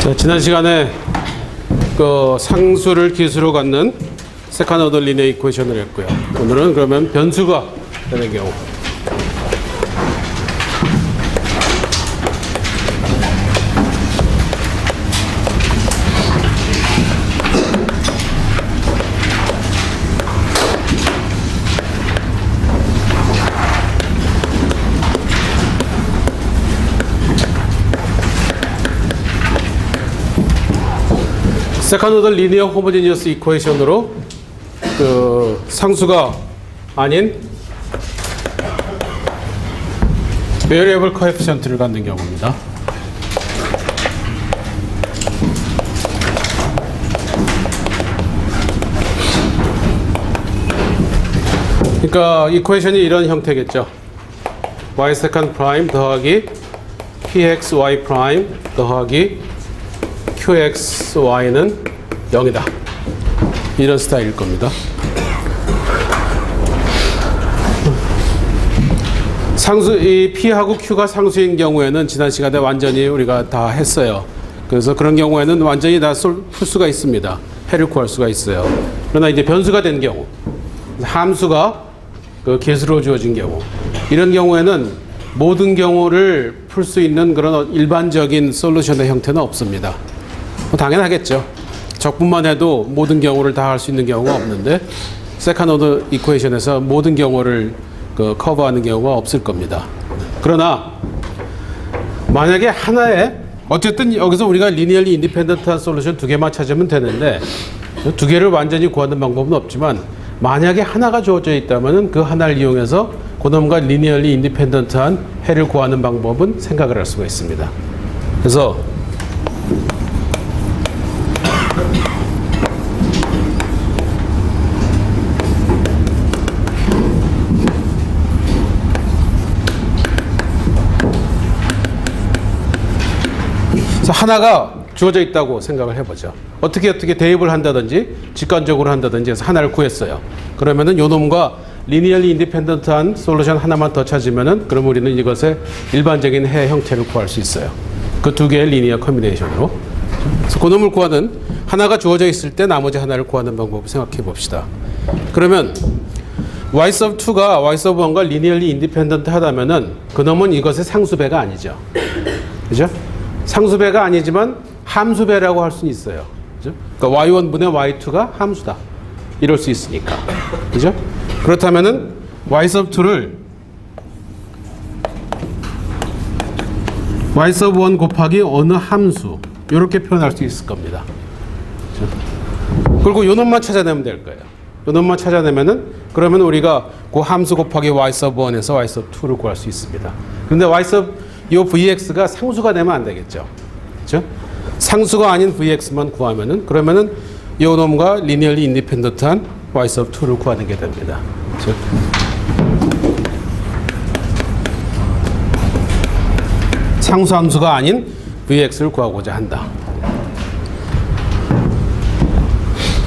자, 지난 시간에 그 상수를 기수로 갖는 세컨드 오더 리니어 이퀘이션을 했고요. 오늘은 그러면 변수가 되는 경우. 세컨드 오더 리니어 호모지니어스 이퀘이션으로 그 상수가 아닌 베리어블 코에피션트를 갖는 경우입니다. 그러니까 이퀘이션이 이런 형태겠죠. y 세컨드 프라임 더하기 pxy 프라임 더하기 qxy는 0이다. 이런 스타일일 겁니다. 상수, 이 p하고 q가 상수인 경우에는 지난 시간에 완전히 우리가 다 했어요. 그래서 그런 경우에는 완전히 다 풀 수가 있습니다. 해를 구할 수가 있어요. 그러나 이제 변수가 된 경우, 함수가 그 개수로 주어진 경우, 이런 경우에는 모든 경우를 풀 수 있는 그런 일반적인 솔루션의 형태는 없습니다. 당연하겠죠. 적분만 해도 모든 경우를 다 할 수 있는 경우가 없는데 세컨드 오더 이퀘이션에서 모든 경우를 커버하는 경우가 없을 겁니다. 그러나 만약에 하나의 어쨌든 여기서 우리가 리니얼리 인디펜던트한 솔루션 두 개만 찾으면 되는데 두 개를 완전히 구하는 방법은 없지만 만약에 하나가 주어져 있다면 그 하나를 이용해서 그놈과 리니얼리 인디펜던트한 해를 구하는 방법은 생각을 할 수가 있습니다. 그래서 하나가 주어져 있다고 생각을 해보죠. 어떻게 대입을 한다든지 직관적으로 한다든지 해서 하나를 구했어요. 그러면은 요놈과 리니얼리 인디펜던트한 솔루션 하나만 더 찾으면은 그럼 우리는 이것의 일반적인 해 형태를 구할 수 있어요. 그 두 개의 리니어 커뮤니케이션으로. 그래서 그놈을 구하는 하나가 주어져 있을 때 나머지 하나를 구하는 방법을 생각해 봅시다. 그러면 y sub 2가 y sub 1과 리니얼리 인디펜던트 하다면은 그놈은 이것의 상수배가 아니죠. 그죠? 상수배가 아니지만 함수배라고 할 수는 있어요. 그죠? 그러니까 y1분의 y2가 함수다. 이럴 수 있으니까. 그죠? 그렇다면은 y sub 2를 y sub 1 곱하기 어느 함수 이렇게 표현할 수 있을 겁니다. 그죠? 그리고 요 놈만 찾아내면 될 거예요. 요 놈만 찾아내면은 그러면 우리가 그 함수 곱하기 y sub 1에서 y sub 2를 구할 수 있습니다. 그런데 y sub 이 vx가 상수가 되면 안 되겠죠. 그렇죠? 상수가 아닌 vx만 구하면은 그러면은 이 놈과 리니얼리 인디펜던트한 y sub 2를 구하는 게 됩니다. 그렇죠? 상수 함수가 아닌 vx를 구하고자 한다.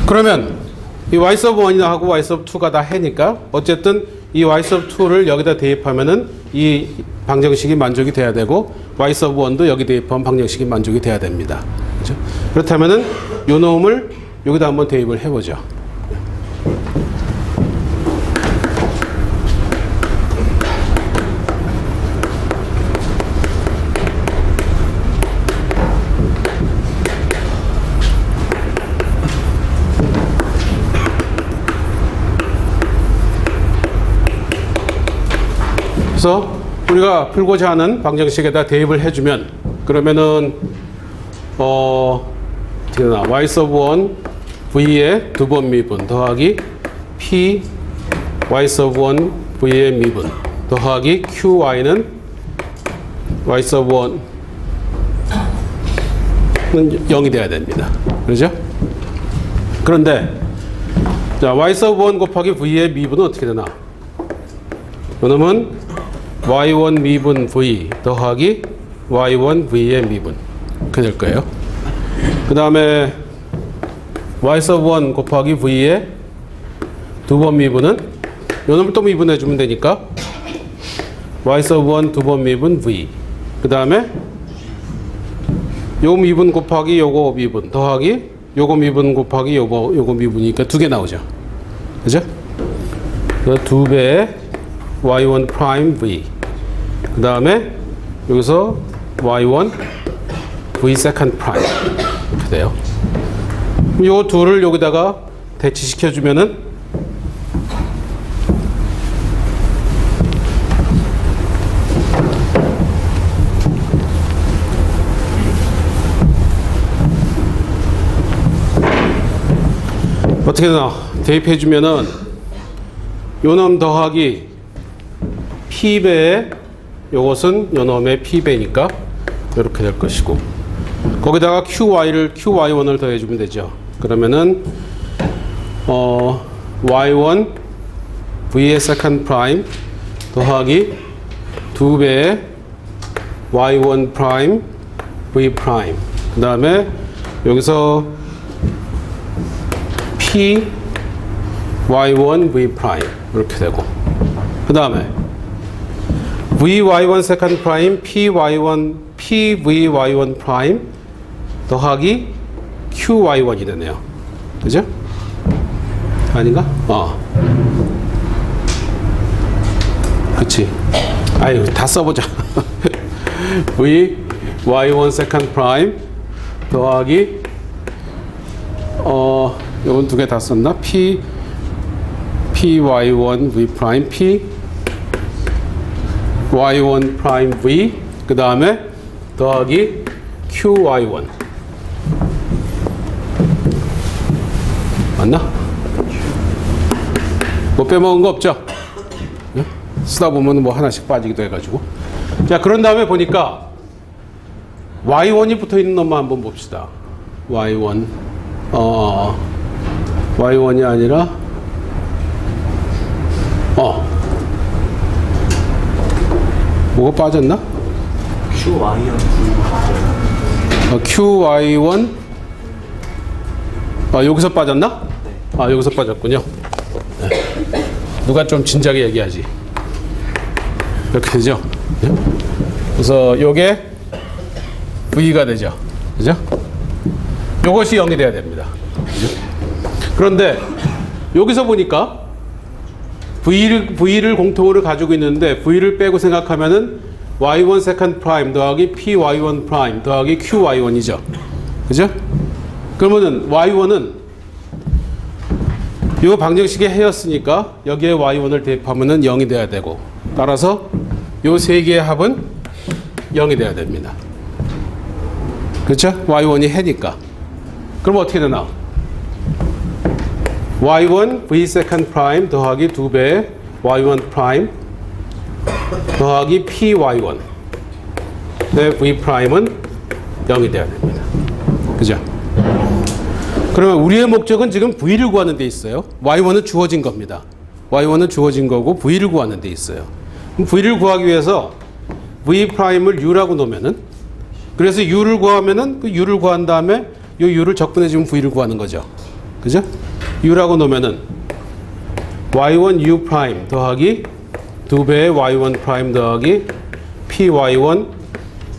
그러면 이 y sub 1이나 하고 y sub 2가 다 해니까 어쨌든 이 y sub 2를 여기다 대입하면은 이 방정식이 만족이 돼야 되고 y sub 1도 여기 대입하면 방정식이 만족이 돼야 됩니다. 그렇죠? 그렇다면은 요 놈을 여기다 한번 대입을 해보죠. 그래서 우리가 풀고자 하는 방정식에다 대입을 해주면 그러면은 어떻게 되나 y sub 1 v의 두 번 미분 더하기 p y sub 1 v의 미분 더하기 qy는 y sub 1은 0이 돼야 됩니다. 그렇죠? 그런데 자 y sub 1 곱하기 v의 미분은 어떻게 되나? 이놈은 y1 미분 v 더하기 y1 v의 미분 그렇게 될 거예요. 그 다음에 y sub 1 곱하기 v의 두 번 미분은 요놈을 또 미분해 주면 되니까 y sub 1 두 번 미분 v 그 다음에 요 미분 곱하기 요거 미분 더하기 요거 미분 곱하기 요거 미분이니까 두 개 나오죠. 그죠? 2배의 y1 프라임 v. 그 다음에 여기서 y1 v 세컨드 프라임. 이렇게 돼요. 요 둘을 여기다가 대치시켜 주면은 어떻게 되나? 대입해 주면은 요놈 더하기 p배의 요것은 요놈의 p배니까 이렇게 될 것이고, 거기다가 qy1을 더해 주면 되죠. 그러면은 y1 v의 세컨드 프라임 더하기 2배의 y1 프라임 v 프라임. 그 다음에 여기서 p y1 v 프라임 이렇게 되고, 그 다음에 vy1 세컨드 프라임 py1 pvy1 프라임 더하기 qy1이 되네요. 그죠? 아닌가? 그치. 아유, 다 써보자. vy1 세컨드 프라임 더하기 요건 두 개 다 썼나? py1 v 프라임 py1 프라임 v 그 다음에 더하기 qy1 맞나? 뭐 빼먹은 거 없죠? 네? 쓰다 보면 뭐 하나씩 빠지기도 해가지고. 자, 그런 다음에 보니까 y1이 붙어 있는 놈만 한번 봅시다. y1 y1이 아니라 뭐가 빠졌나? QY1 여기서 빠졌나? 여기서 빠졌군요. 네. 누가 좀 진작에 얘기하지. 이렇게 되죠. 네? 그래서 요게 V가 되죠. 그죠? 요것이 0이 돼야 됩니다. 그죠? 그런데 여기서 보니까 V를 공통으로 가지고 있는데 V를 빼고 생각하면은 Y1 세컨드 프라임 더하기 PY1 프라임 더하기 QY1이죠. 그죠? 그러면은 Y1은 이 방정식의 해였으니까 여기에 Y1을 대입하면은 0이 돼야 되고, 따라서 이 세 개의 합은 0이 돼야 됩니다. 그렇죠? Y1이 해니까. 그럼 어떻게 되나? Y1 V 세컨드 프라임 더하기 2배의 Y1 프라임 더하기 PY1 네, V 프라임은 0이 돼야 됩니다. 그죠? 그러면 우리의 목적은 지금 V를 구하는 데 있어요. Y1은 주어진 겁니다. Y1은 주어진 거고 V를 구하는 데 있어요. 그럼 V를 구하기 위해서 V 프라임을 U라고 놓으면은, 그래서 U를 구하면은 그 U를 구한 다음에 이 U를 적분해 주면 V를 구하는 거죠. 그죠? U라고 놓으면은 Y1 U 프라임 더하기 2배의 Y1 프라임 더하기 PY1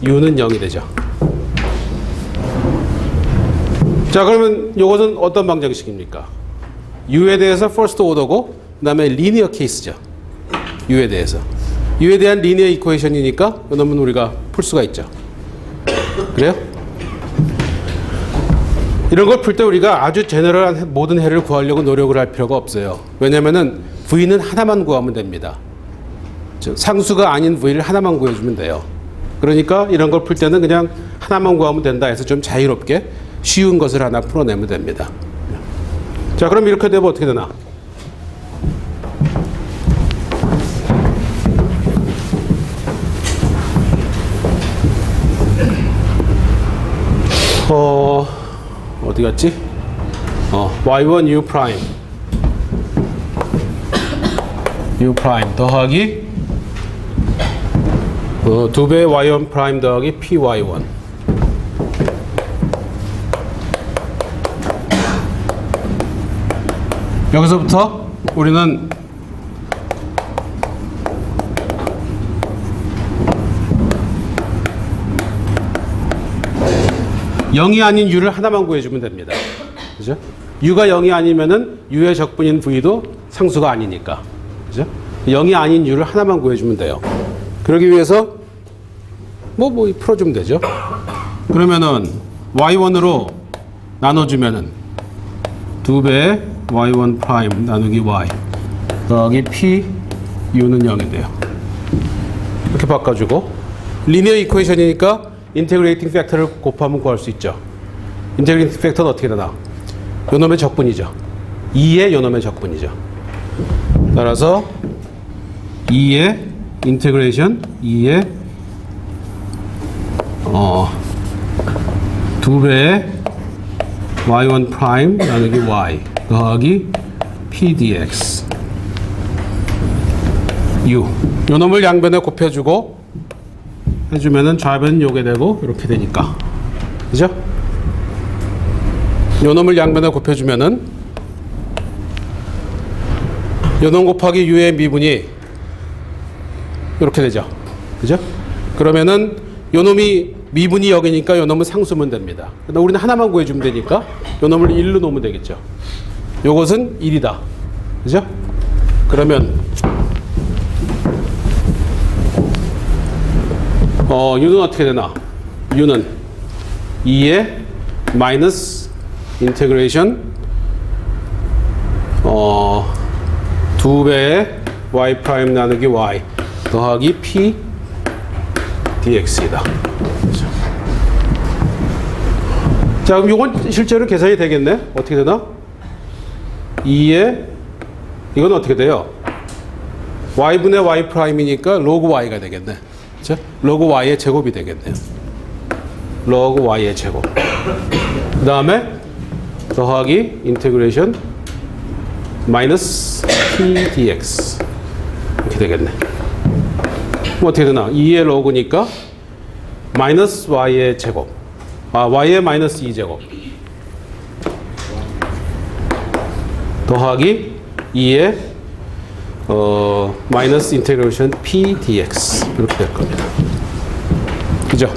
U는 0이 되죠. 자, 그러면 이것은 어떤 방정식입니까? U에 대해서 first order고, 그 다음에 linear case죠. U에 대해서. U에 대한 linear equation이니까 그러면 우리가 풀 수가 있죠. 그래요? 이런 걸 풀 때 우리가 아주 제너럴한 모든 해를 구하려고 노력을 할 필요가 없어요. 왜냐면은 V는 하나만 구하면 됩니다. 상수가 아닌 V를 하나만 구해주면 돼요. 그러니까 이런 걸 풀 때는 그냥 하나만 구하면 된다 해서 좀 자유롭게 쉬운 것을 하나 풀어내면 됩니다. 자, 그럼 이렇게 되면 어떻게 되나? 어디 갔지? y1 u 프라임 더하기 2배 y1 프라임 더하기 py1 여기서부터 우리는 0이 아닌 u를 하나만 구해주면 됩니다. 그죠? u가 0이 아니면은 u의 적분인 v도 상수가 아니니까. 그죠? 0이 아닌 u를 하나만 구해주면 돼요. 그러기 위해서 뭐 풀어주면 되죠. 그러면은 y1으로 나눠주면은 2배의 y1 프라임 나누기 y 더하기 p u는 0이 돼요. 이렇게 바꿔주고 리니어 이퀘이션이니까 인테그레이팅 팩터를 곱하면 구할 수 있죠. 인테그레이팅 팩터는 어떻게 되나? 요놈의 적분이죠. 2의 요놈의 적분이죠. 따라서 2의 인테그레이션 2의 2배의 y1 프라임 나누기 y 더하기 p dx u 요놈을 양변에 곱해주고 해주면은 좌변은 요게 되고 이렇게 되니까 그죠? 요놈을 양변에 곱해주면은 요놈 곱하기 u의 미분이 이렇게 되죠. 그죠? 그러면은 요놈이 미분이 여기니까 요놈은 상수면 됩니다. 근데 우리는 하나만 구해주면 되니까 요놈을 1로 놓으면 되겠죠. 요것은 1이다. 그죠? 그러면 u는 어떻게 되나? u는 2의 마이너스 인테그레이션 2배의 y 프라임 나누기 y 더하기 p dx이다. 자, 그럼 이건 실제로 계산이 되겠네? 어떻게 되나? 2의 이건 어떻게 돼요? y분의 y 프라임이니까 로그 y가 되겠네. 그렇죠? 로그 y의 제곱이 되겠네요. 로그 y의 제곱. 그 다음에 더하기 인테그레이션 마이너스 p dx 이렇게 되겠네. 뭐 어떻게 되나? 2의 로그니까 마이너스 y의 제곱. y의 마이너스 2제곱 더하기 2의 마이너스 인테그레이션 p dx 이렇게 될 겁니다. 그죠?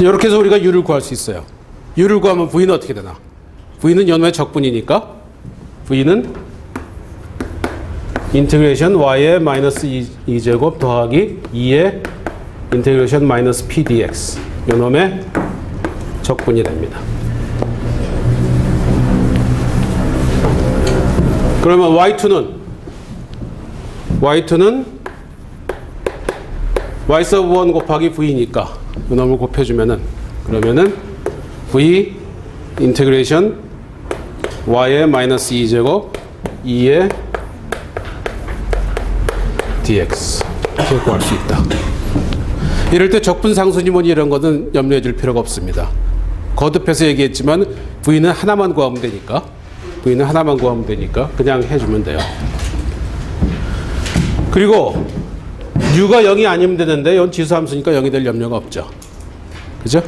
이렇게 해서 우리가 u를 구할 수 있어요. u를 구하면 v는 어떻게 되나? v는 연의 적분이니까 v는 인테그레이션 y의 마이너스 2제곱 더하기 2의 인테그레이션 마이너스 p dx 요놈의 적분이 됩니다. 그러면 y2는 y 서브 1 곱하기 v니까 요놈을 곱해주면은 그러면은 v 인테그레이션 y의 마이너스 2제곱 2의 dx 이렇게 구할 수 있다. 이럴 때 적분 상수니 뭐니 이런 것은 염려해 줄 필요가 없습니다. 거듭해서 얘기했지만 v는 하나만 구하면 되니까 그냥 해주면 돼요. 그리고 u가 0이 아니면 되는데 이건 지수함수니까 0이 될 염려가 없죠. 그죠?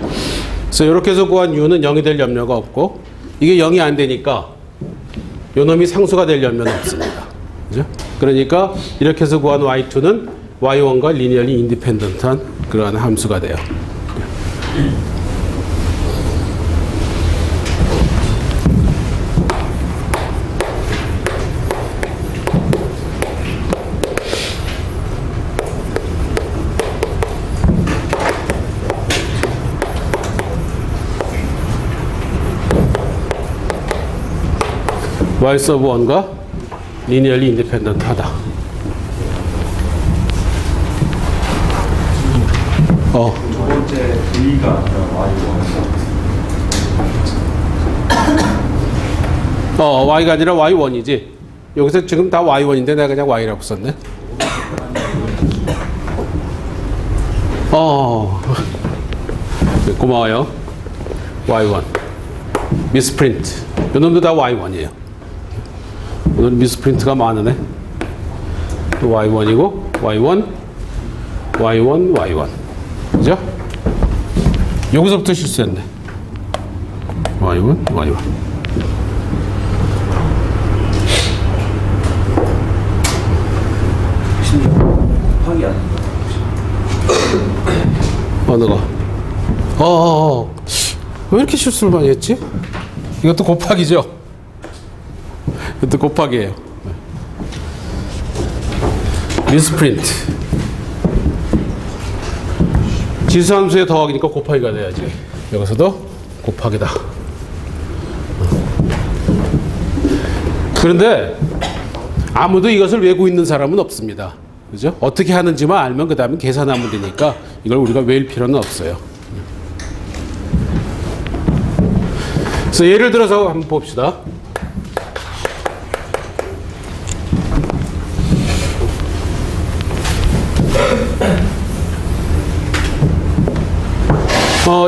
그래서 이렇게 해서 구한 u는 0이 될 염려가 없고 이게 0이 안 되니까 요놈이 상수가 될 염려는 없습니다. 그죠? 그러니까 이렇게 해서 구한 y2는 y1과 리니어리 인디펜던트한 그러한 함수가 돼요. y 서브 1과 리니어리 인디펜던트 하다. 두 번째 V가 아니라 Y1. Y가 아니라 Y1이지. 여기서 지금 다 Y1인데 내가 그냥 Y라고 썼네. 고마워요. Y1. 미스프린트. 이놈도 다 Y1이에요. 오늘 미스프린트가 많으네. Y1이고, Y1, Y1, Y1. 그죠? 여기서부터 실수했네. Y1, Y1. 곱하기 아닌가? 어느 거? 왜 이렇게 실수를 많이 했지? 이것도 곱하기죠? 이것도 곱하기예요. 미스프린트. 지수함수에 더하기니까 곱하기가 돼야지. 여기서도 곱하기다. 그런데 아무도 이것을 외우고 있는 사람은 없습니다. 그죠? 어떻게 하는지만 알면 그 다음에 계산하면 되니까 이걸 우리가 외울 필요는 없어요. 그래서 예를 들어서 한번 봅시다.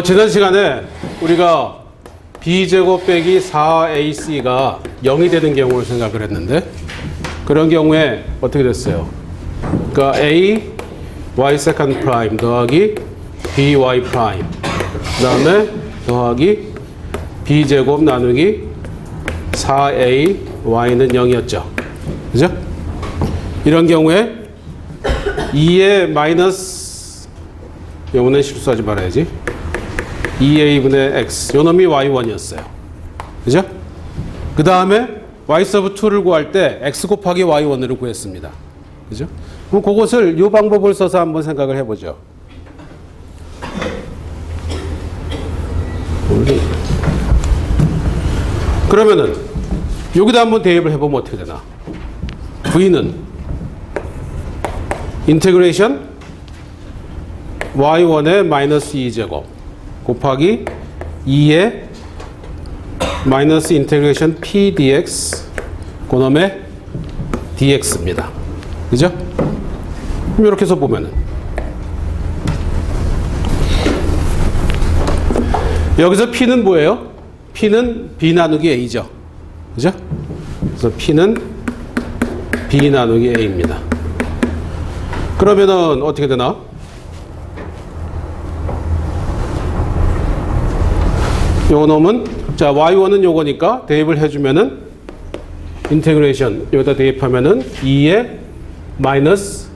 지난 시간에 우리가 b제곱 빼기 4ac가 0이 되는 경우를 생각을 했는데 그런 경우에 어떻게 됐어요? 그러니까 a y 세컨드 프라임 더하기 by 프라임 그 다음에 더하기 b제곱 나누기 4a y는 0이었죠. 그죠? 이런 경우에 2의 마이너스 요번엔 실수하지 말아야지. 2a분의 x 요 놈이 y1이었어요. 그죠? 그 다음에 y 서브 2를 구할 때 x 곱하기 y1을 구했습니다. 그죠? 그럼 그것을 이 방법을 써서 한번 생각을 해보죠. 그러면은 여기다 한번 대입을 해보면 어떻게 되나? v는 인테그레이션 y1의 마이너스 2제곱 곱하기 2의 마이너스 인테그레이션 p dx 그놈의 dx입니다. 그죠? 그럼 이렇게 해서 보면은 여기서 p는 뭐예요? p는 b 나누기 a죠. 그죠? 그래서 p는 b 나누기 a입니다. 그러면은 어떻게 되나? 요 놈은 자 y1은 요거니까 대입을 해주면은 인테그레이션 여기다 대입하면은 2의 마이너스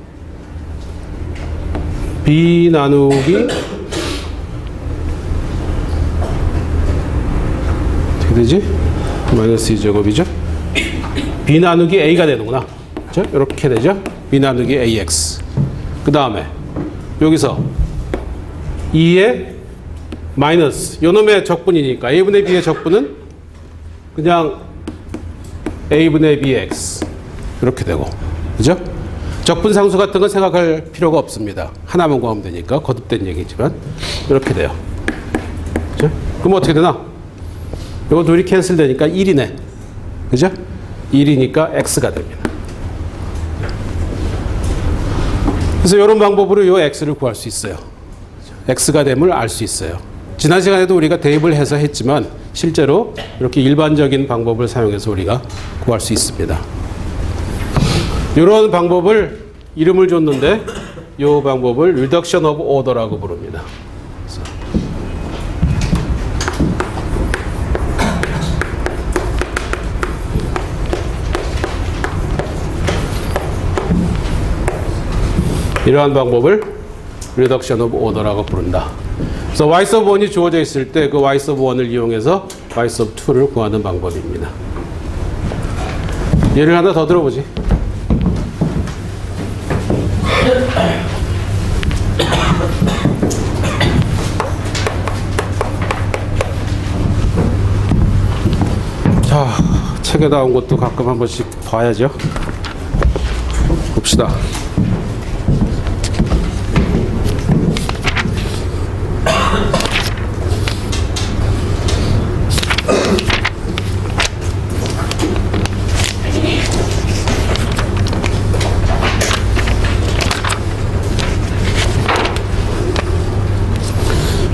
b 나누기 어떻게 되지? 마이너스 2제곱이죠? b 나누기 a가 되는구나. 그렇죠? 이렇게 되죠? b 나누기 ax. 그 다음에 여기서 2의 마이너스 요놈의 적분이니까 a분의 b의 적분은 그냥 a분의 bx 이렇게 되고 그죠? 적분 상수 같은 건 생각할 필요가 없습니다. 하나만 구하면 되니까 거듭된 얘기지만 이렇게 돼요. 그죠? 그럼 어떻게 되나? 이거 둘이 캔슬 되니까 1이네. 그죠? 1이니까 x가 됩니다. 그래서 이런 방법으로 이 x를 구할 수 있어요. x가 됨을 알 수 있어요. 지난 시간에도 우리가 대입을 해서 했지만 실제로 이렇게 일반적인 방법을 사용해서 우리가 구할 수 있습니다. 이런 방법을 이름을 줬는데 이 방법을 Reduction of Order라고 부릅니다. 이러한 방법을 Reduction of Order라고 부른다. 그래서 y sub 1이 주어져 있을 때 그 y sub 1을 이용해서 y sub 2를 구하는 방법입니다. 예를 하나 더 들어보지. 자, 책에 나온 것도 가끔 한 번씩 봐야죠. 봅시다.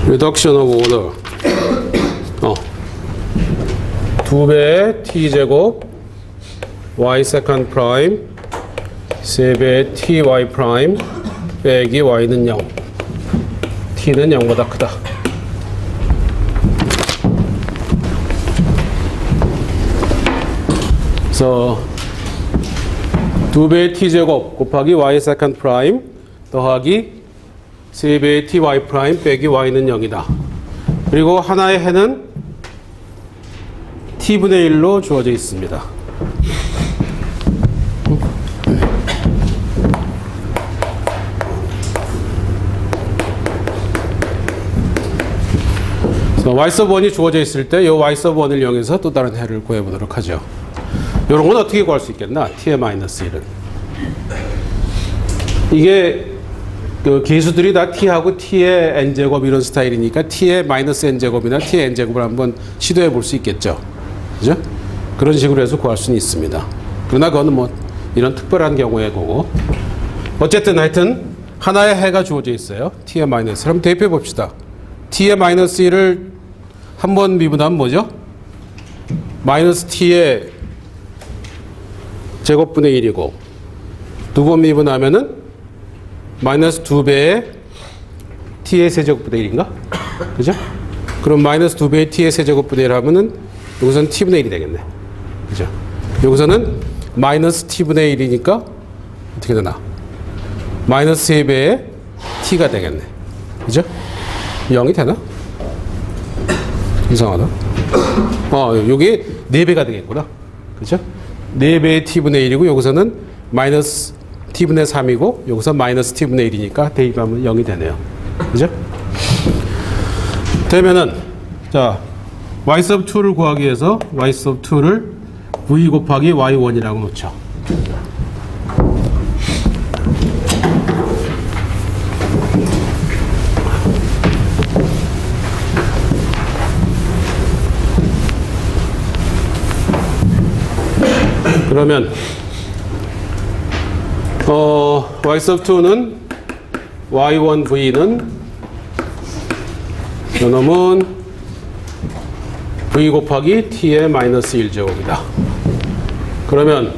Reduction of order. 2배의 t제곱 y second prime 3배의 ty prime 빼기 y는 0. t는 0보다 크다. 그래서 2배의 t제곱 곱하기 y second prime 더하기 3배의 ty prime 빼기 y는 0이다. 그리고 하나의 해는 t분의 1로 주어져 있습니다. y sub 1이 주어져 있을 때 이 y sub 1을 이용해서 또 다른 해를 구해보도록 하죠. 이런 건 어떻게 구할 수 있겠나? t의 마이너스 1은. 이게 그 계수들이 다 t하고 t의 n제곱 이런 스타일이니까 t의 마이너스 n제곱이나 t의 n제곱을 한번 시도해 볼 수 있겠죠. 그죠? 그런 식으로 해서 구할 수는 있습니다. 그러나 그거는 뭐 이런 특별한 경우의 거고. 어쨌든 하여튼 하나의 해가 주어져 있어요. t의 마이너스 1. 한번 대입해 봅시다. t의 마이너스 1을 한 번 미분하면 뭐죠? 마이너스 t의 제곱분의 1이고 두 번 미분하면은 마이너스 2배의 t의 세제곱분의 1인가? 그죠? 그럼 마이너스 2배의 t의 세제곱분의 1 하면은 여기서는 t분의 1이 되겠네. 그죠? 여기서는 마이너스 t분의 1이니까 어떻게 되나? 마이너스 3배의 t가 되겠네. 그죠? 0이 되나? 이상하다. 여기 4배가 되겠구나. 그죠? 4배의 t분의 1이고 여기서는 마이너스 t분의 3이고 여기서 마이너스 t분의 1이니까 대입하면 0이 되네요. 그죠? 되면은 자 y sub 2를 구하기 위해서 y sub 2를 v 곱하기 y1이라고 놓죠. 그러면 y sub 2는 y1v는 요놈은 v 곱하기 t의 마이너스 1제곱이다. 그러면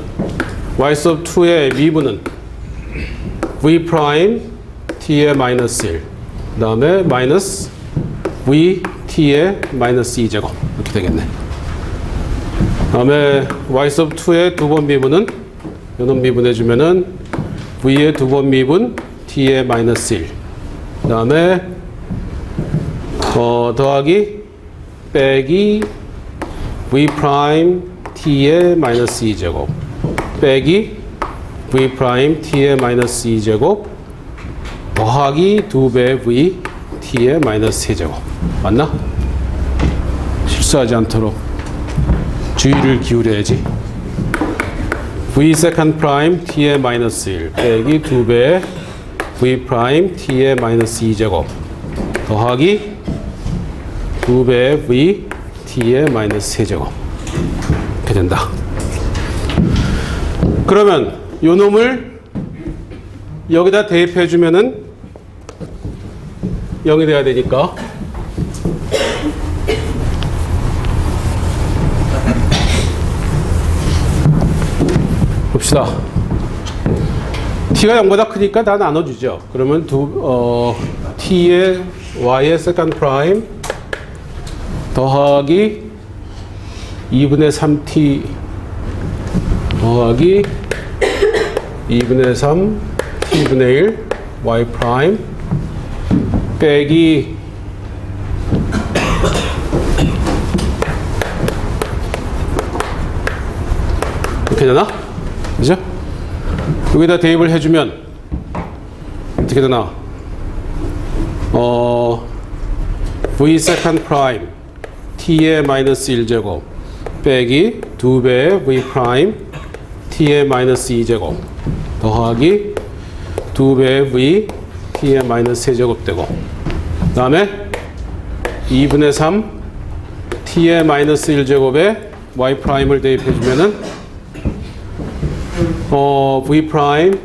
y sub 2의 미분은 v 프라임 t의 마이너스 1, 그 다음에 마이너스 v t의 마이너스 2제곱 이렇게 되겠네. 그 다음에 y sub 2의 두 번 미분은 요놈 미분해주면은 v의 두 번 미분 t의 마이너스 1, 그 다음에 더하기 빼기 v 프라임 t의 마이너스 2제곱 빼기 v 프라임 t의 마이너스 2제곱 더하기 2배 v t의 마이너스 3제곱. 맞나? 실수하지 않도록 주의를 기울여야지. v 세컨드 프라임 t의 마이너스 1 빼기 2배 v 프라임 t의 마이너스 2제곱 더하기 2배 v t의 마이너스 3제곱 이렇게 된다. 그러면 요 놈을 여기다 대입해 주면은 0이 돼야 되니까 봅시다. t가 0보다 크니까 다 나눠주죠. 그러면 t의 y의 세컨드 프라임 더하기 2분의 3t 더하기 2분의 3 t분의 1 y 프라임 빼기 이렇게 되나? 그죠? 여기다 대입을 해주면 어떻게 되나? v 세컨드 프라임 t의 마이너스 1제곱 빼기 2배의 v 프라임 t의 마이너스 2제곱 더하기 2배의 v t의 마이너스 3제곱 되고 그 다음에 2분의 3 t의 마이너스 1제곱에 y 프라임을 대입해주면은 v 프라임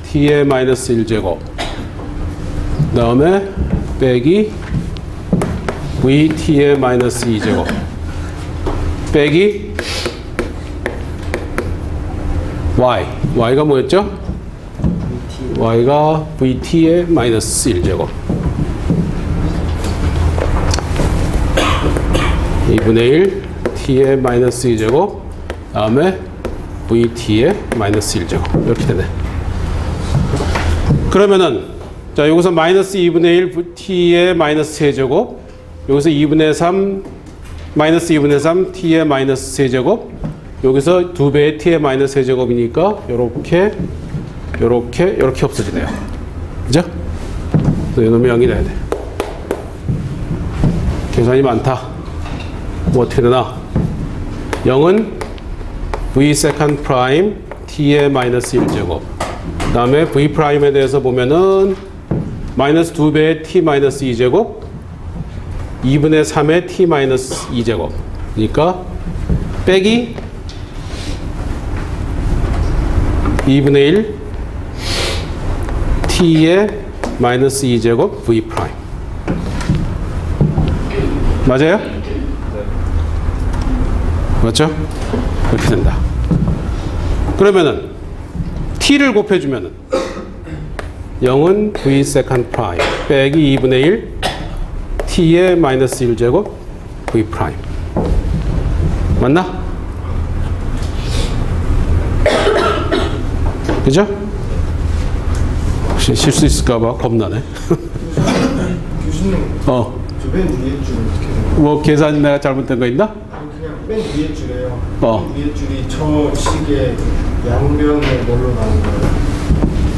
t의 마이너스 1제곱 그 다음에 빼기 v t의 마이너스 2제곱 빼기 y가 뭐였죠? y가 vt의 마이너스 1제곱 2분의 1 t의 마이너스 2제곱 다음에 vt의 마이너스 1제곱 이렇게 되네. 그러면은 자 여기서 마이너스 2분의 1 t의 마이너스 3제곱 여기서 2분의 3 마이너스 2분의 3 t의 마이너스 세제곱, 여기서 2배의 t의 마이너스 세제곱이니까 요렇게 요렇게 없어지네요. 그죠? 이놈이 0이 돼야 돼. 계산이 많다. 뭐 어떻게 되나? 0은 v 세컨드 프라임 t의 마이너스 1제곱. 그 다음에 v 프라임에 대해서 보면은 마이너스 2배의 t 마이너스 2제곱, 2분의 3의 t 마이너스 2제곱. 그러니까 빼기 2분의 1 t의 마이너스 2제곱 v 프라임. 맞아요? 맞죠? 그렇게 된다. 그러면은 t를 곱해주면은 0은 v 세컨드 프라임 빼기 2분의 1 t의 마이너스 1제곱 v 프라임. 맞나? 그죠? 혹시 실수 있을까봐 겁나네. 교수님, 저 맨 위에 줄 어떻게 돼요? 뭐 계산 내가 잘못된 거 있나? 그냥 맨 위에 줄이에요. 어. 맨 위에 줄이 저 식의 양변에 뭘로 나눈 거예요?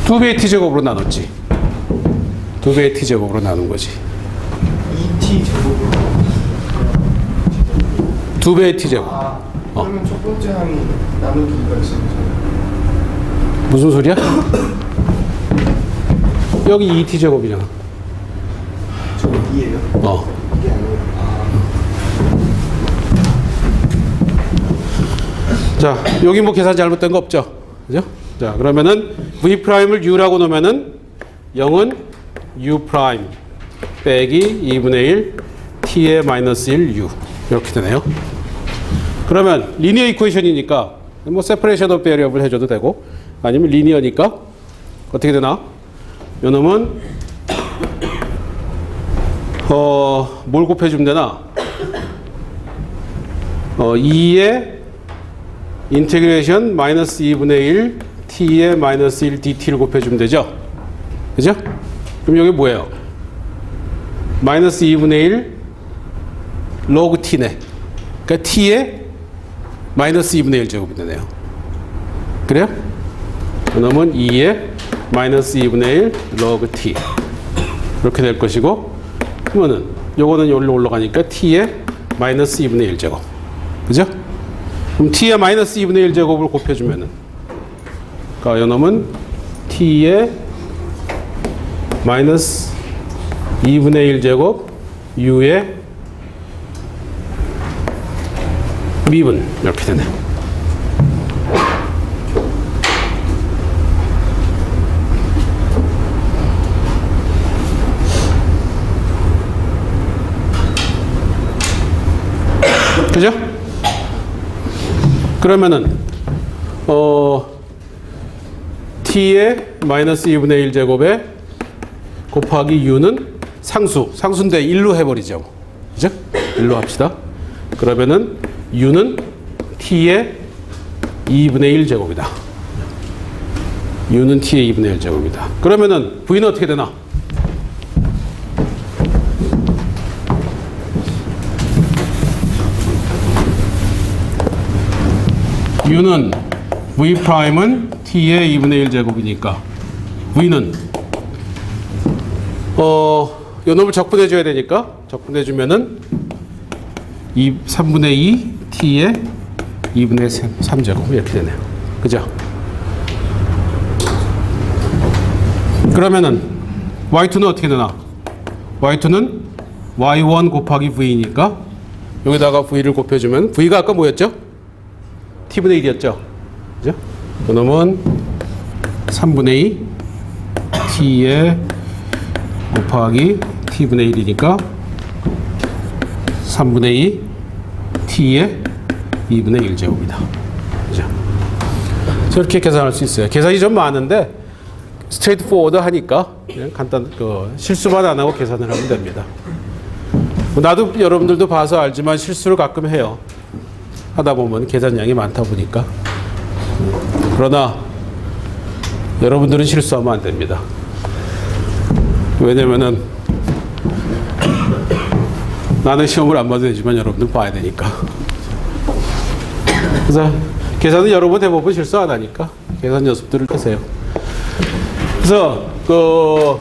2배의 t제곱으로 나눴지. 2배의 t제곱으로 나눈 거지. 2t 제곱으로 2배의 t제곱. 그러면 첫 번째 항이 나누기가 있어요. 무슨 소리야? 여기 2t제곱이잖아. 저 2예요? 이게 아니에요. 자, 여기 뭐 계산 잘못된 거 없죠? 그죠? 자, 그러면은 v 프라임을 u라고 놓으면은 0은 u 프라임 빼기 2분의 1 t의 마이너스 1 u 이렇게 되네요. 그러면 리니어 이퀘이션이니까 뭐 세퍼레이션 오브 베리어블 해줘도 되고, 아니면 리니어니까 어떻게 되나? 요놈은 뭘 곱해주면 되나? 2의 인테그레이션 마이너스 2분의 1 t의 마이너스 1 dt를 곱해주면 되죠? 그죠? 그럼 여기 뭐예요? 마이너스 2분의 1 로그 t네. 그러니까 t의 마이너스 2분의 1 제곱이 되네요. 그래요? 그러면 2의 마이너스 2분의 1 로그 t 이렇게 될 것이고, 그러면은 요거는 여기로 올라가니까 t의 마이너스 2분의 1 제곱. 그죠? 그럼 t의 마이너스 2분의 1 제곱을 곱해주면은, 그러니까 요놈은 t의 마이너스 2분의 1 제곱 u의 미분 이렇게 되네. 그죠? 그러면은 t의 마이너스 2분의 1 제곱에 곱하기 u는 상수인데 1로 해버리죠. 그죠? 1로 합시다. 그러면은 u는 t의 2분의 1 제곱이다. u는 t의 2분의 1 제곱이다. 그러면은 v는 어떻게 되나? u는 v 프라임은 t의 2분의 1 제곱이니까 v는 요 놈을 적분해 줘야 되니까 적분해 주면은 3분의 2 t의 2분의 3 제곱 이렇게 되네요. 그죠? 그러면은 y2는 어떻게 되나? y2는 y1 곱하기 v니까 여기다가 v를 곱해주면 v가 아까 뭐였죠? t분의 1이었죠? 그죠? 그러면 3분의 2 t에 곱하기 t분의 1이니까 3분의 2 t의 2분의 1 제곱이다. 그죠? 저렇게 계산할 수 있어요. 계산이 좀 많은데 스트레이트 포워드 하니까 그냥 실수만 안 하고 계산을 하면 됩니다. 나도 여러분들도 봐서 알지만 실수를 가끔 해요. 하다 보면 계산량이 많다 보니까. 그러나 여러분들은 실수하면 안 됩니다. 왜냐면은 나는 시험을 안 봐도 되지만 여러분들 봐야 되니까. 그래서 계산은 여러분 대부분 실수 안 하니까 계산 연습들을 하세요. 그래서 그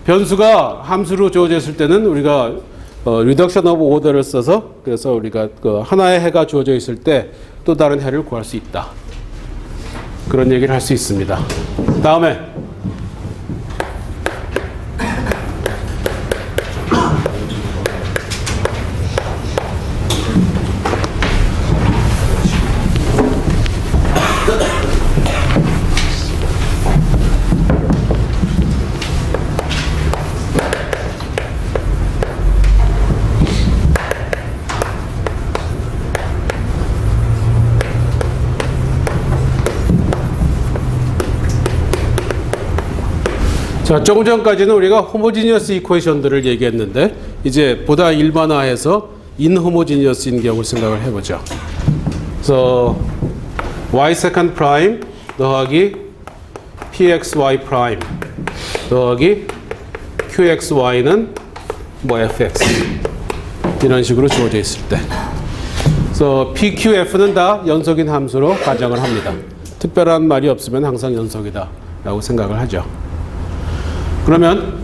변수가 함수로 주어져 있을 때는 우리가 리덕션 오브 오더를 써서 그래서 우리가 그 하나의 해가 주어져 있을 때 또 다른 해를 구할 수 있다. 그런 얘기를 할 수 있습니다. 다음에 자, 조금 전까지는 우리가 호모지니어스 이퀘이션들을 얘기했는데 이제 보다 일반화해서 인호모지니어스인 경우를 생각을 해보죠. 그래서 y 세컨드 프라임 더하기 pxy 프라임 더하기 qxy는 뭐 fx 이런 식으로 주어져 있을 때, 그래서 pqf는 다 연속인 함수로 가정을 합니다. 특별한 말이 없으면 항상 연속이다라고 생각을 하죠. 그러면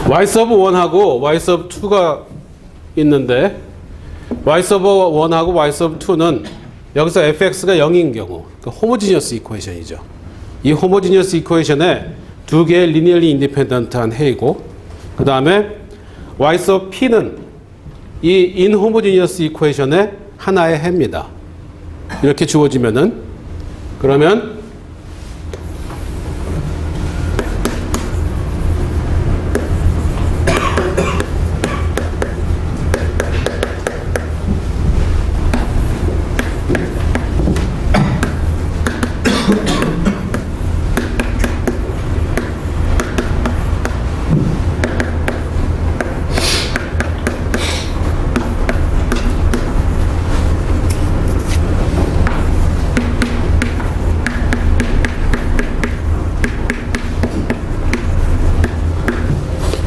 y 서브 1하고 y 서브 2가 있는데 y 서브 1하고 y 서브 2는 여기서 fx가 0인 경우 그 호모지니어스 이퀘이션이죠. 이 호모지니어스 이퀘이션에 두 개의 리니얼리 인디펜던트한 해이고, 그 다음에 y 서브 p는 이 인호모지니어스 이퀘이션의 하나의 해입니다. 이렇게 주어지면은 그러면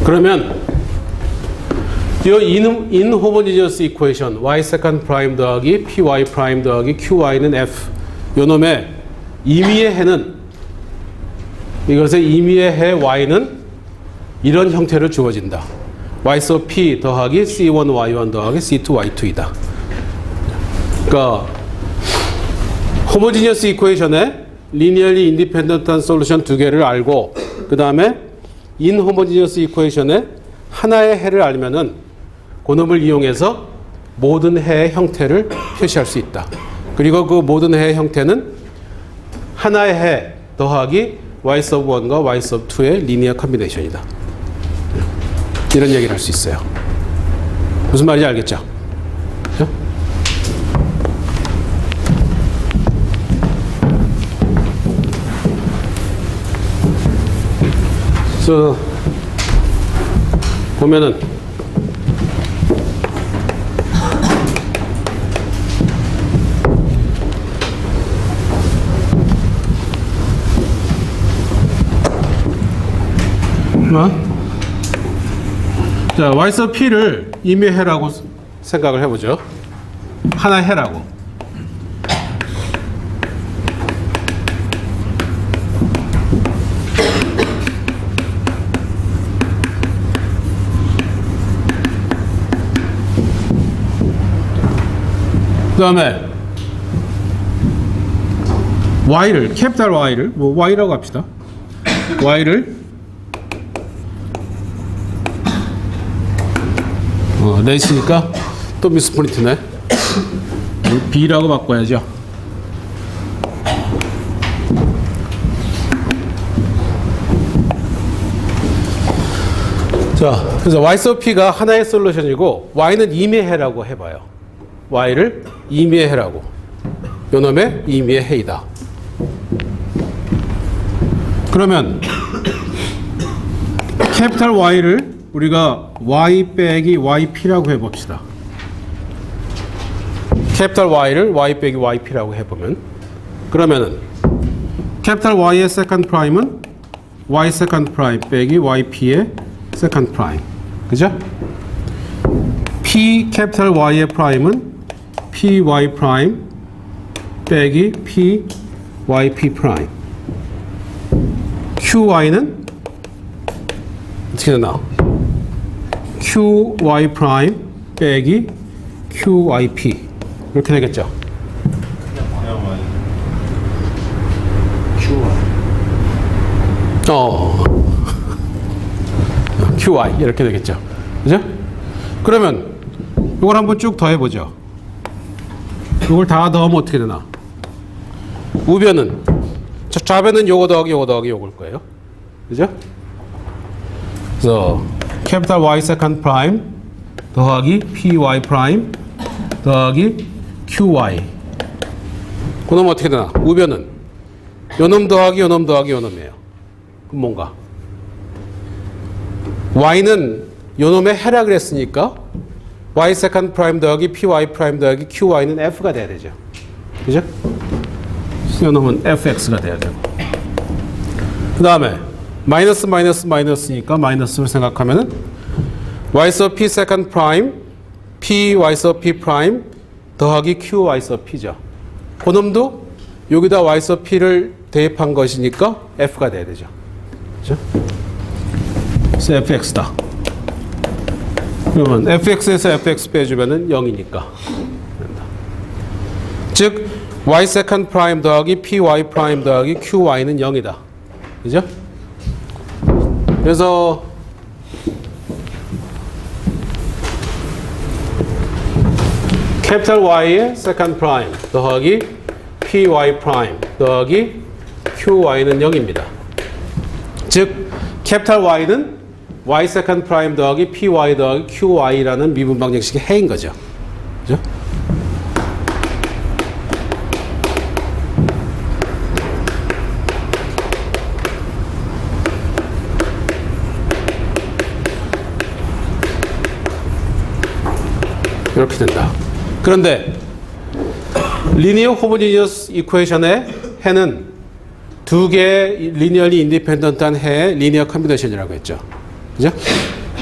그러면 이 인호모지니어스 이퀘이션 y 세컨드 프라임 더하기 py 프라임 더하기 qy는 f 요 놈의 임의의 해는, 이것의 임의의 해 y는 이런 형태로 주어진다. y sub p 더하기 c1y1 더하기 c2y2이다. 그러니까 호모지니어스 이퀘이션의 리니얼리 인디펜던트한 솔루션 두 개를 알고 그 다음에 인호모지니어스 이퀘이션의 하나의 해를 알면은 그놈을 이용해서 모든 해의 형태를 표시할 수 있다. 그리고 그 모든 해의 형태는 하나의 해 더하기 y sub 1과 y sub 2의 리니어 컨비네이션이다. 이런 얘기를 할 수 있어요. 무슨 말인지 알겠죠? 그렇죠? 그래서 보면은 자, y sub p를 임의 해라고 생각을 해보죠. 하나의 해라고. 그 다음에 y를, 캐피탈 y를, 뭐 y라고 합시다. y를 네 있으니까 또 미스프린트네. b라고 바꿔야죠. 자, 그래서 y sub p가 하나의 솔루션이고 y는 임의 해라고 해봐요. y를 임의의 해라고. 요놈의 임의의 해이다. 그러면 캐피탈 Y를 우리가 Y 빼기 YP라고 해봅시다. 캐피탈 Y를 Y 빼기 YP라고 해보면 그러면은 캐피탈 Y의 세컨드 프라임은 Y 세컨드 프라임 빼기 YP의 세컨드 프라임. 그죠? P 캐피탈 Y의 프라임은 PY 프라임 빼기 PYP 프라임. QY는 어떻게 되나? QY 프라임 빼기 QYP 이렇게 되겠죠? QY 이렇게 되겠죠? 그죠? 그러면 이걸 한번 쭉 더해보죠. 이걸 다 더하면 어떻게 되나? 우변은 좌변은 요거 더하기 요거 더하기 요걸 거예요. 그죠? 그래서 캐피탈 Y 세컨드 프라임 더하기 PY 프라임 더하기 QY. 그놈 어떻게 되나? 우변은 요놈 더하기 요놈 더하기 요놈이에요. 그럼 뭔가? Y는 요놈의 해라 그랬으니까 Y 세컨드 프라임 더하기 PY 프라임 더하기 QY는 F가 돼야 되죠. 그죠? 요놈은 fx가 돼야 되고. 그 다음에 마이너스 마이너스 마이너스니까 마이너스를 생각하면은 y sub p second prime p y sub p prime 더하기 q y sub p죠. 그놈도 여기다 y sub p를 대입한 것이니까 f가 돼야 되죠. 그죠? 그래서 fx다. 그러면 fx에서 fx 빼주면은 0이니까. 즉 y 세컨드 프라임 더하기 py 프라임 더하기 qy는 0이다. 그죠? 그래서 캐피탈 Y의 세컨드 프라임 더하기 py 프라임 더하기 qy는 0입니다. 즉 캐피탈 Y는 y 세컨드 프라임 더하기 py 더하기 qy라는 미분 방정식의 해인 거죠. 그죠? 이렇게 된다. 그런데 리니어 호모지니어스 이퀘이션의 해는 두 개의 리니어리 인디펜던트한 해의 리니어 컴비네이션이라고 했죠. 그죠?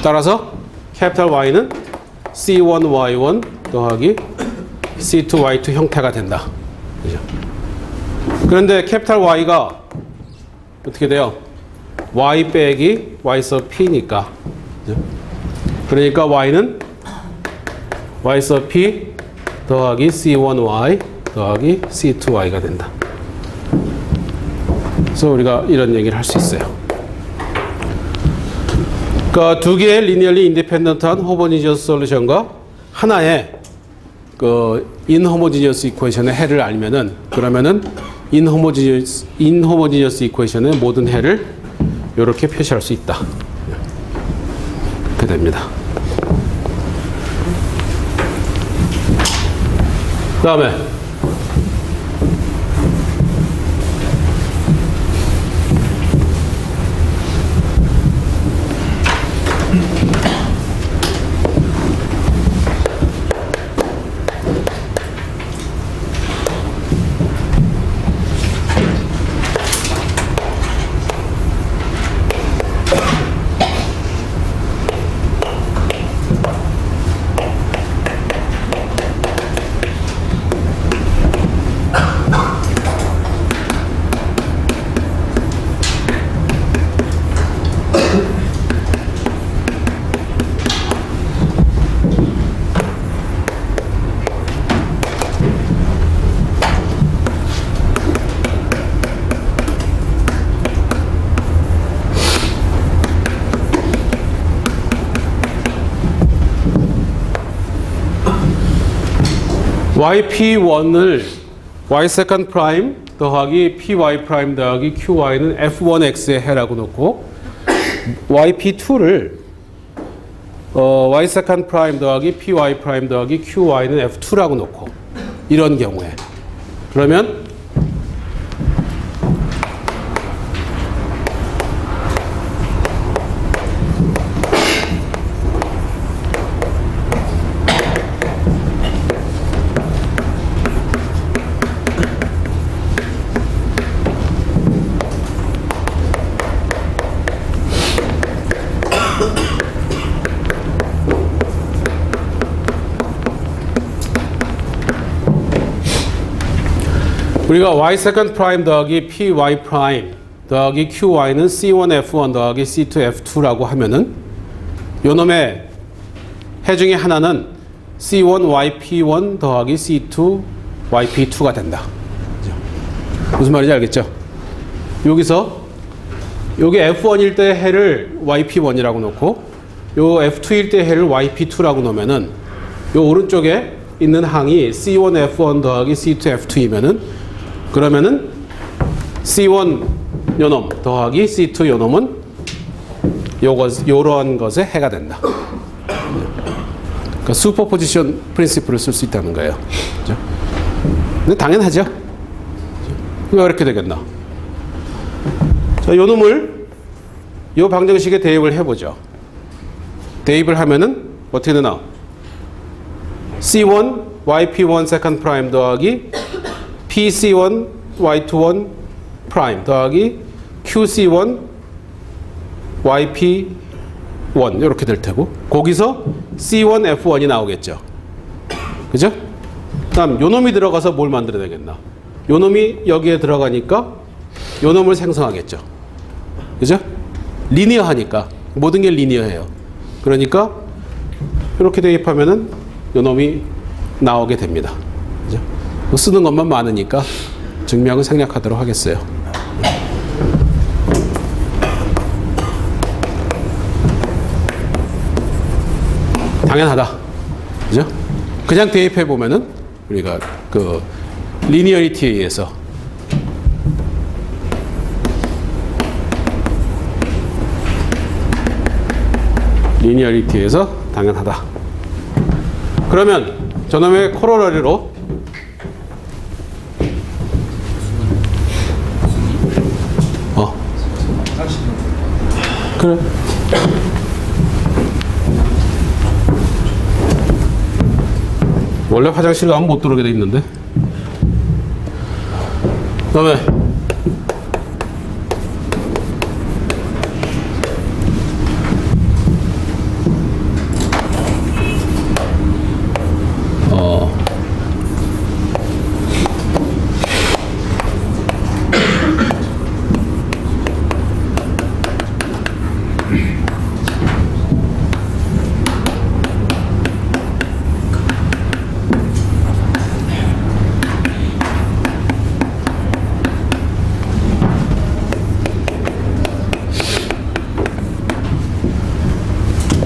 따라서 캐피탈 Y는 C1Y1 더하기 C2Y2 형태가 된다. 그죠? 그런데 캐피탈 Y가 어떻게 돼요? Y 빼기 Y sub P니까. 그죠? 그러니까 Y는 Y sub P 더하기 C1Y 더하기 C2Y가 된다. 그래서 우리가 이런 얘기를 할 수 있어요. 그러니까 두 개의 리니어리 인디펜던트한 호모지니어스 솔루션과 하나의 그 인호모지니어스 이퀘이션의 해를 알면은 그러면은 인호모지니어스 이퀘이션의 모든 해를 이렇게 표시할 수 있다. 이렇게 됩니다. 그 다음에 yp1을 y 세컨드 프라임 더하기 py 프라임 더하기 qy는 f1x의 해라고 놓고 yp2를 y 세컨드 프라임 더하기 py 프라임 더하기 qy는 f2라고 놓고 이런 경우에 그러면 우리가 y 세컨드 프라임 더하기 py 프라임 더하기 qy는 c1 f1 더하기 c2 f2라고 하면은 요놈의 해 중에 하나는 c1 yp1 더하기 c2 yp2가 된다. 무슨 말인지 알겠죠? 여기서 요게 f1일 때 해를 yp1이라고 놓고 요 f2일 때 해를 yp2라고 놓으면은 요 오른쪽에 있는 항이 c1 f1 더하기 c2 f2이면은 그러면은 C1 요놈 더하기 C2 요놈은 요런 것의 해가 된다. 그러니까 슈퍼포지션 프린시플을 쓸 수 있다는 거예요. 그죠? 근데 당연하죠. 왜 이렇게 되겠나? 자, 요놈을 요 방정식에 대입을 해보죠. 대입을 하면은 어떻게 되나? C1 YP1 세컨드 프라임 더하기 PC1 Y21 프라임 더하기 QC1 YP1 이렇게 될 테고 거기서 C1 F1이 나오겠죠. 그죠? 다음 요놈이 들어가서 뭘 만들어야 되겠나? 요놈이 여기에 들어가니까 요놈을 생성하겠죠. 그죠? 리니어하니까 모든 게 리니어해요. 그러니까 이렇게 대입하면은 요놈이 나오게 됩니다. 그죠? 쓰는 것만 많으니까 증명은 생략하도록 하겠어요. 당연하다. 그죠? 그냥 대입해 보면은 우리가 그 리니어리티에 의해서 당연하다. 그러면 저놈의 코로라리로 그래. 원래 화장실 가면 못 들어오게 돼 있는데. 그다음에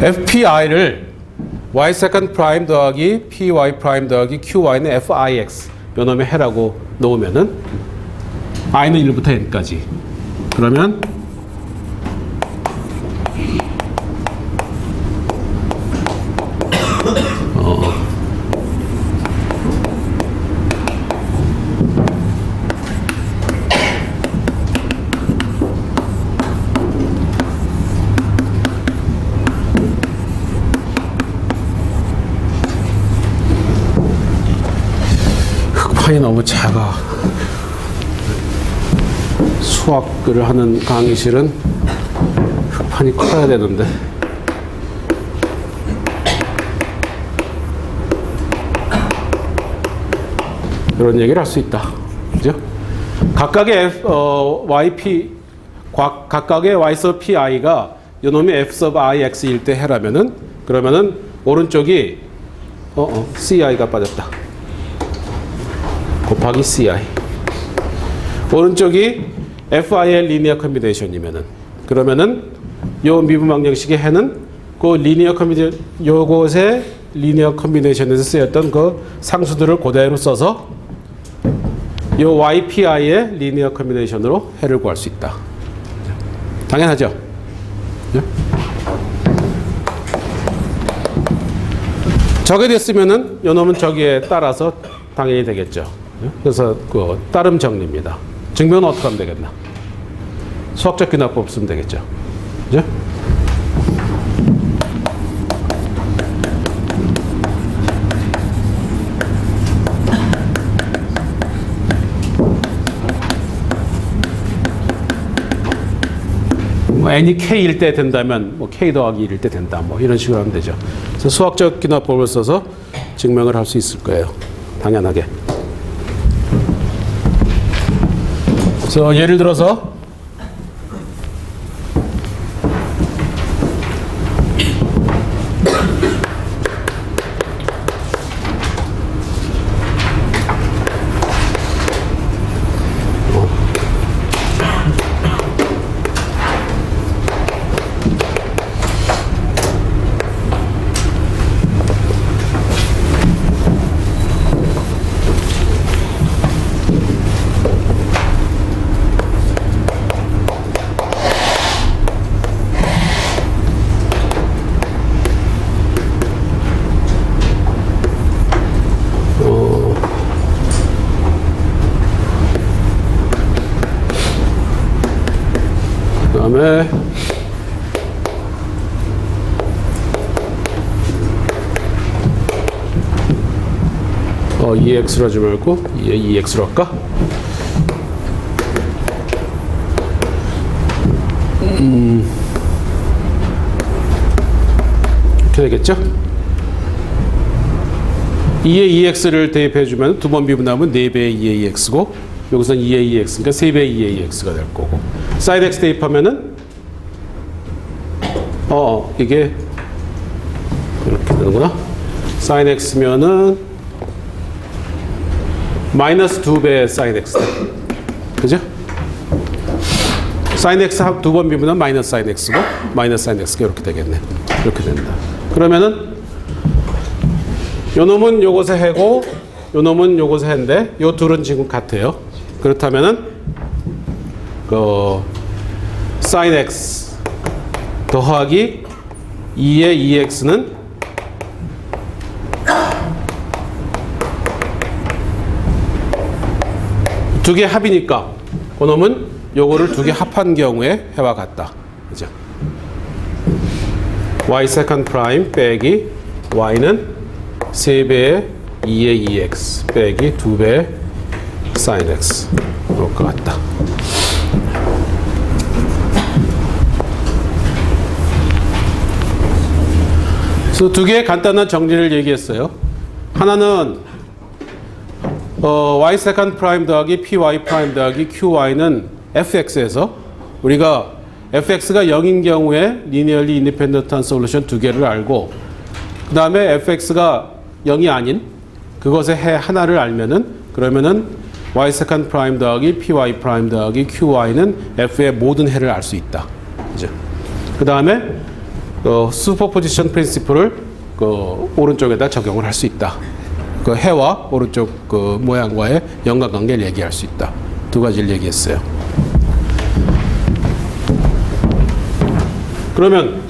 FPI를 y 세컨드 프라임 더하기 py 프라임 더하기 qy는 fix 요놈의 해라고 놓으면은 i는 1부터 n까지 그러면 흑판이 너무 작아. 수학을 하는 강의실은 흑판이 커야 되는데. 이런 얘기를 할 수 있다. 그죠? 각각의 각각의 y sub pi가 요놈이 f sub ix일 때 해라면은 그러면은 오른쪽이 ci가 빠졌다. 곱하기 ci. 오른쪽이 fi의 리니어 컨비네이션이면은 그러면은 요 미분 방정식의 해는 그 리니어 컨비네이션 요것의 리니어 컨비네이션에서 쓰였던 그 상수들을 그대로 써서 이 YPI의 리니어 컨비네이션으로 해를 구할 수 있다. 당연하죠? 예? 저게 됐으면은 요 놈은 저기에 따라서 당연히 되겠죠. 예? 그래서 그 따름 정리입니다. 증명은 어떻게 하면 되겠나? 수학적 귀납법 쓰면 되겠죠. 그죠? 뭐 n이 k일 때 된다면 뭐 k 더하기 1일 때 된다. 뭐 이런 식으로 하면 되죠. 그래서 수학적 귀납법을 써서 증명을 할 수 있을 거예요. 당연하게. 그래서 예를 들어서 그다음에 EX로 하지 말고 EX로 할까? 이렇게 되겠죠? 2의 EX를 대입해주면 두 번 미분하면 4배의 2의 EX고 여기서는 2의 EX, 그러니까 3배의 2의 EX가 될 거고 사인 X 대입하면은 이게 이렇게 되는구나. 사인 X면은 마이너스 2배의 사인 X 돼. 그죠? 사인 X 두 번 미분하면 마이너스 사인 X고 마이너스 사인 X가 이렇게 되겠네. 이렇게 된다. 그러면은 요 놈은 요것의 해고 요 놈은 요것의 해인데 요 둘은 지금 같아요. 그렇다면은 그 sin x 더하기 2의 2x는 두 개 합이니까 그놈은 요거를 두 개 합한 경우에 해와 같다. 그죠? y 세컨드 프라임 빼기 y는 3배의 2의 2x 빼기 2배의 sin x 그럴 것 같다. 그래서 두 개의 간단한 정리를 얘기했어요. 하나는 y 세컨드 프라임 더하기 py 프라임 더하기 qy는 fx에서 우리가 fx가 0인 경우에 리니얼리 인디펜던트한 솔루션 두 개를 알고 그 다음에 fx가 0이 아닌 그것의 해 하나를 알면은 그러면은 y 세컨드 프라임 더하기 py 프라임 더하기 qy는 f의 모든 해를 알 수 있다. 그죠? 그 다음에 슈퍼포지션 프린시플을 그 오른쪽에다 적용을 할 수 있다. 그 해와 오른쪽 그 모양과의 연관관계를 얘기할 수 있다. 두 가지를 얘기했어요. 그러면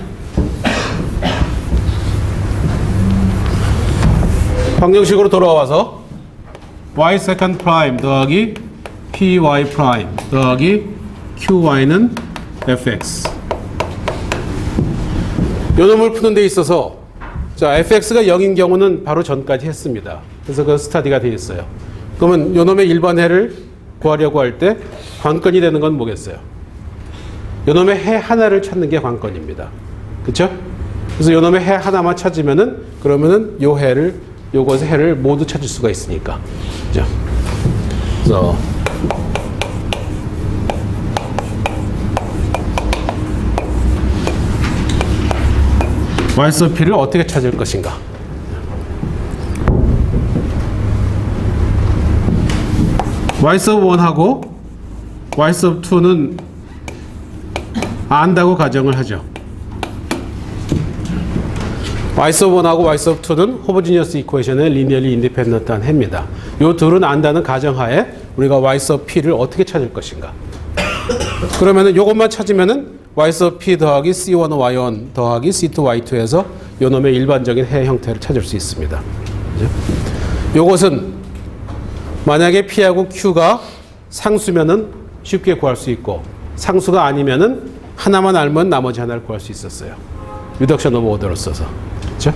방정식으로 돌아와서 y 세컨드 프라임 더하기 py 프라임 더하기 qy는 fx 요 놈을 푸는 데 있어서 자 fx가 0인 경우는 바로 전까지 했습니다. 그래서 그 스타디가 되어 있어요. 그러면 요 놈의 일반 해를 구하려고 할 때 관건이 되는 건 뭐겠어요? 요 놈의 해 하나를 찾는 게 관건입니다. 그렇죠? 그래서 요 놈의 해 하나만 찾으면은 그러면은 요 해를 요것의 해를 모두 찾을 수가 있으니까. 그죠? 그래서 y sub p를 어떻게 찾을 것인가? y sub 1하고 y sub 2는 안다고 가정을 하죠. y sub 1하고 y sub 2는 호모지니어스 이퀘이션의 리니어리 인디펜던트한 해입니다. 이 둘은 안다는 가정하에 우리가 y sub p를 어떻게 찾을 것인가? 그러면은 이것만 찾으면은 y sub p 더하기 c1 y1 더하기 c2 y2에서 요 놈의 일반적인 해 형태를 찾을 수 있습니다. 그죠? 요것은 만약에 p하고 q가 상수면은 쉽게 구할 수 있고 상수가 아니면은 하나만 알면 나머지 하나를 구할 수 있었어요. 리덕션 오브 오더를 써서. 그렇죠?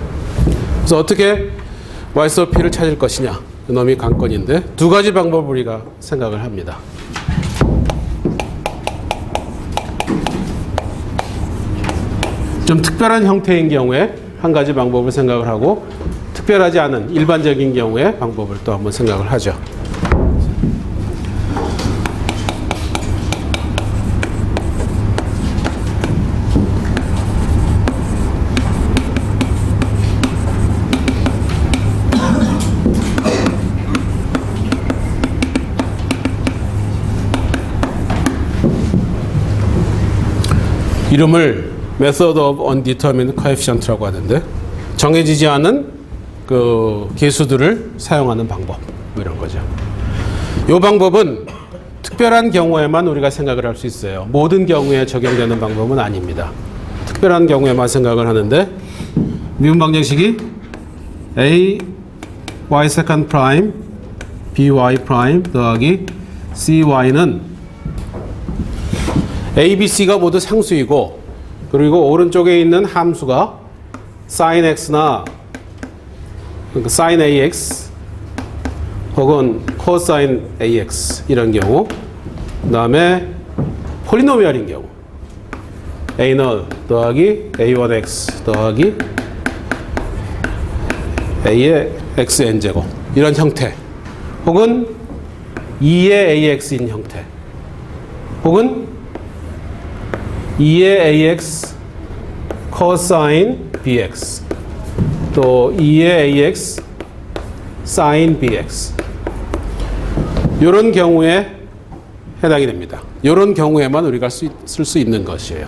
그래서 어떻게 y sub p를 찾을 것이냐? 그 놈이 관건인데 두 가지 방법을 우리가 생각을 합니다. 좀 특별한 형태인 경우에 한 가지 방법을 생각을 하고 특별하지 않은 일반적인 경우에 방법을 또 한번 생각을 하죠. 이름을 Method of Undetermined Coefficient라고 하는데 정해지지 않은 그 계수들을 사용하는 방법 뭐 이런 거죠. 이 방법은 특별한 경우에만 우리가 생각을 할 수 있어요. 모든 경우에 적용되는 방법은 아닙니다. 특별한 경우에만 생각을 하는데 미분 방정식이 a y second prime b y prime 더하기 c y는 a, b, c가 모두 상수이고 그리고 오른쪽에 있는 함수가 sin x나 그러니까 sin ax 혹은 cosine ax 이런 경우 그 다음에 폴리노미얼인 경우 a0 더하기 a1x 더하기 a의 xn제곱 이런 형태 혹은 2의 ax인 형태 혹은 2의 ax cosine bx 또 2의 ax sin bx 이런 경우에 해당이 됩니다. 이런 경우에만 우리가 쓸 수 있는 것이에요.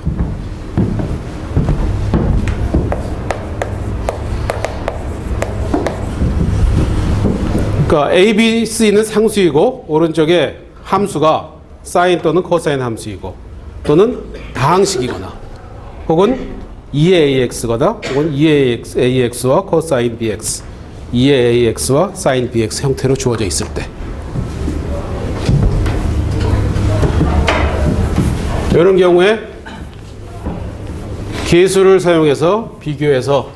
그러니까 a, b, c는 상수이고 오른쪽에 함수가 sin 또는 cosine 함수이고 또는 다항식이거나 혹은 2의 ax거나 혹은 2의 ax와 cosine bx 2의 ax와 sin bx 형태로 주어져 있을 때 이런 경우에 계수를 사용해서 비교해서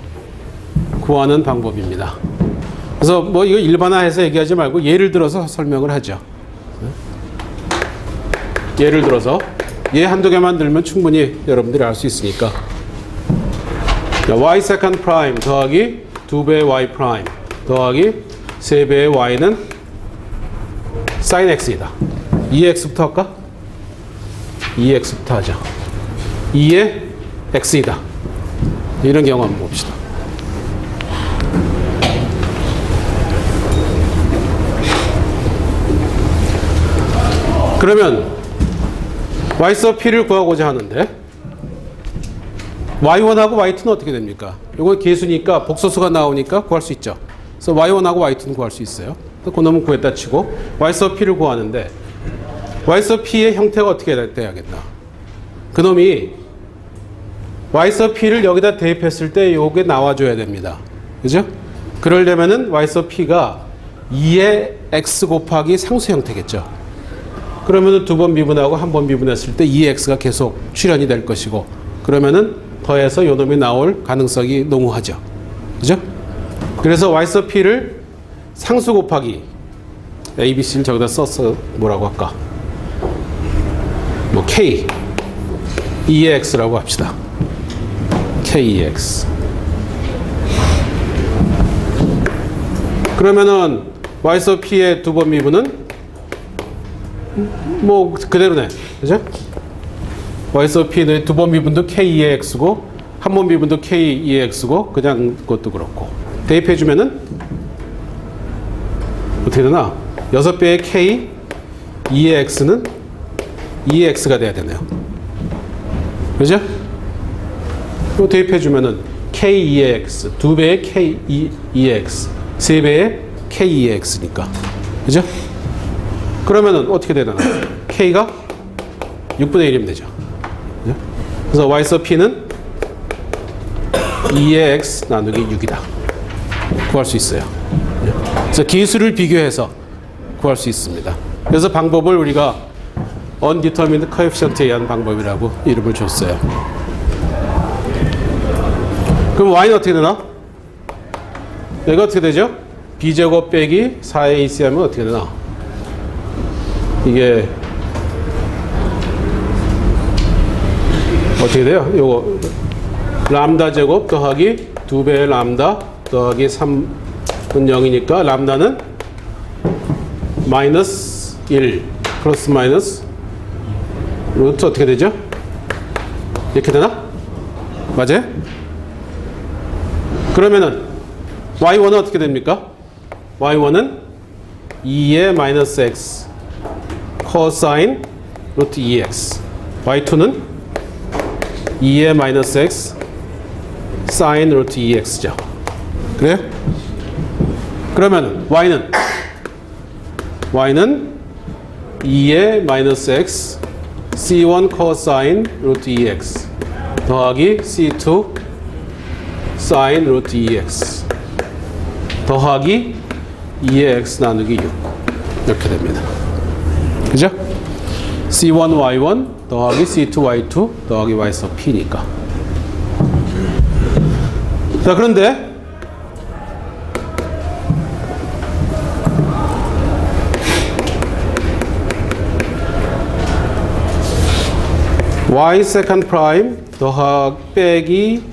구하는 방법입니다. 그래서 뭐 이거 일반화해서 얘기하지 말고 예를 들어서 설명을 하죠. 예를 들어서 얘 한두 개만 들면 충분히 여러분들이 알 수 있으니까 y second prime 더하기 2배의 y prime 더하기 3배의 y는 sin x이다. 2x부터 할까? 2x부터 하죠. 2의 x이다. 이런 경우 한번 봅시다. 그러면 y sub p를 구하고자 하는데 y1하고 y2는 어떻게 됩니까? 이건 계수니까 복소수가 나오니까 구할 수 있죠. 그래서 y1하고 y2는 구할 수 있어요. 그 놈은 구했다 치고 y sub p를 구하는데 y sub p의 형태가 어떻게 돼야겠나? 그 놈이 y sub p를 여기다 대입했을 때 요게 나와줘야 됩니다. 그죠? 그러려면은 y sub p가 2의 x 곱하기 상수 형태겠죠. 그러면은 두 번 미분하고 한 번 미분했을 때 2x가 계속 출현이 될 것이고 그러면은 더해서 요 놈이 나올 가능성이 농후하죠. 그죠? 그래서 y sub p를 상수 곱하기 a, b, c를 저기다 써서 뭐라고 할까? 뭐 k 2의 x라고 합시다. k2x 그러면은 y sub p의 두 번 미분은 뭐 그대로네. 그죠? y sub p의 두 번 미분도 k2의 x고 한 번 미분도 k2의 x고 그냥 그것도 그렇고 대입해 주면은 어떻게 되나? 6배의 k 2의 x는 2의 x가 돼야 되네요. 그죠? 또 대입해 주면은 KEX, 2배의 KEX, 3배의 KEX니까. 그죠? 그러면은 어떻게 되나? K가 6분의 1이면 되죠. 그죠? 그래서 Y sub P는 2의 X 나누기 6이다. 구할 수 있어요. 그래서 기수를 비교해서 구할 수 있습니다. 그래서 방법을 우리가 undetermined coefficient에 의한 방법이라고 이름을 줬어요. 그럼 y는 어떻게 되나? 여기가 어떻게 되죠? b제곱 빼기 4ac 하면 어떻게 되나? 이게 어떻게 돼요? 요거 람다 제곱 더하기 2배의 람다 더하기 3은 0이니까 람다는 마이너스 1 플러스 마이너스 루트 어떻게 되죠? 이렇게 되나? 맞아요? 그러면은 y1은 어떻게 됩니까? y1은 2의 마이너스 x 코사인 루트 2x y2는 2의 마이너스 x 사인 루트 2x죠. 그래요? 그러면 y는 2의 마이너스 x c1 코사인 루트 2x 더하기 c2 사인 루트 2x 더하기 2의 x 나누기 6 이렇게 됩니다. 그죠? c1y1 더하기 c2y2 더하기 y sub p니까. 자, 그런데 y second prime 빼기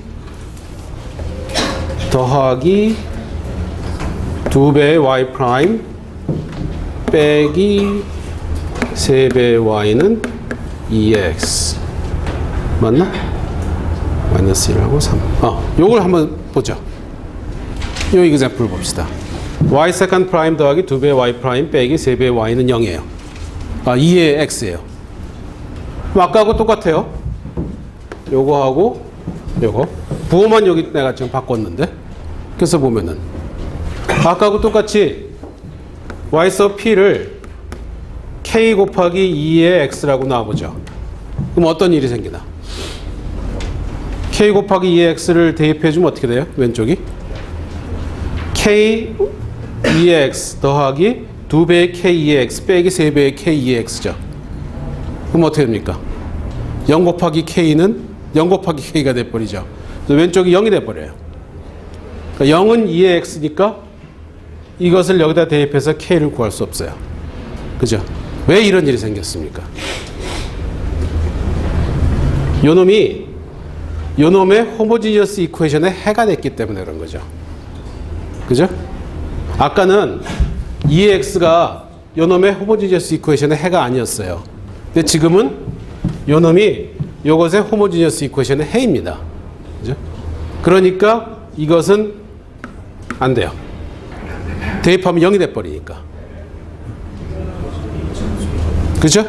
2배의 y prime 빼기 3배의 y는 2x 맞나? 마이너스 1하고 3. 요걸 한번 보죠. 요 example 봅시다. y second prime 더하기 2배의 y prime 빼기 3배의 y는 0이에요. 2의 x예요. 아까하고 똑같아요. 요거하고 요거. 부호만 여기 내가 지금 바꿨는데. 그래서 보면은 아까하고 똑같이 y sub p를 k 곱하기 2의 x라고 나와보죠. 그럼 어떤 일이 생기나? k 곱하기 2의 x를 대입해주면 어떻게 돼요? 왼쪽이 k 2의 x 더하기 2배의 k 2의 x 빼기 3배의 k 2의 x죠. 그럼 어떻게 됩니까? 0 곱하기 k는 0 곱하기 k가 돼버리죠. 왼쪽이 0이 돼버려요. 그러니까 0은 2의 x니까 이것을 여기다 대입해서 k를 구할 수 없어요. 그죠? 왜 이런 일이 생겼습니까? 요놈의 호모지니어스 이퀘이션에 해가 됐기 때문에 그런 거죠. 그죠? 아까는 2의 x가 요놈의 호모지니어스 이퀘이션의 해가 아니었어요. 근데 지금은 요놈이 요것의 호모지니어스 이퀘이션의 해입니다. 그죠? 그러니까 이것은 안 돼요. 대입하면 0이 돼버리니까. 그죠?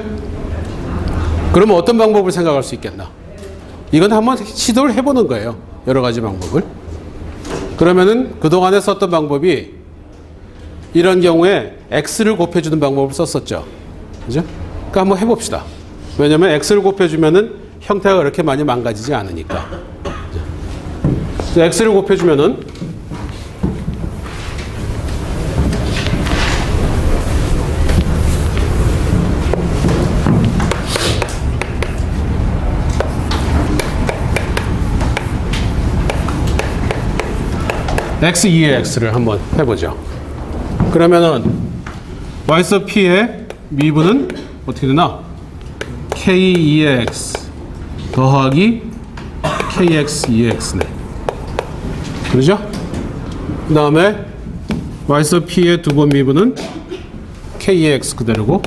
그러면 어떤 방법을 생각할 수 있겠나? 이건 한번 시도를 해보는 거예요. 여러 가지 방법을. 그러면은 그동안에 썼던 방법이 이런 경우에 x를 곱해주는 방법을 썼었죠. 그죠? 그러니까 한번 해봅시다. 왜냐면 x를 곱해주면은 형태가 그렇게 많이 망가지지 않으니까. x를 곱해주면은 x 2의 x를 한번 해보죠. 그러면은 y sub p의 미분은 어떻게 되나? k 2의 x 더하기 kx 2의 x네. 그러죠? 그 다음에 y sub p의 두 번 미분은 k의 x 그대로고,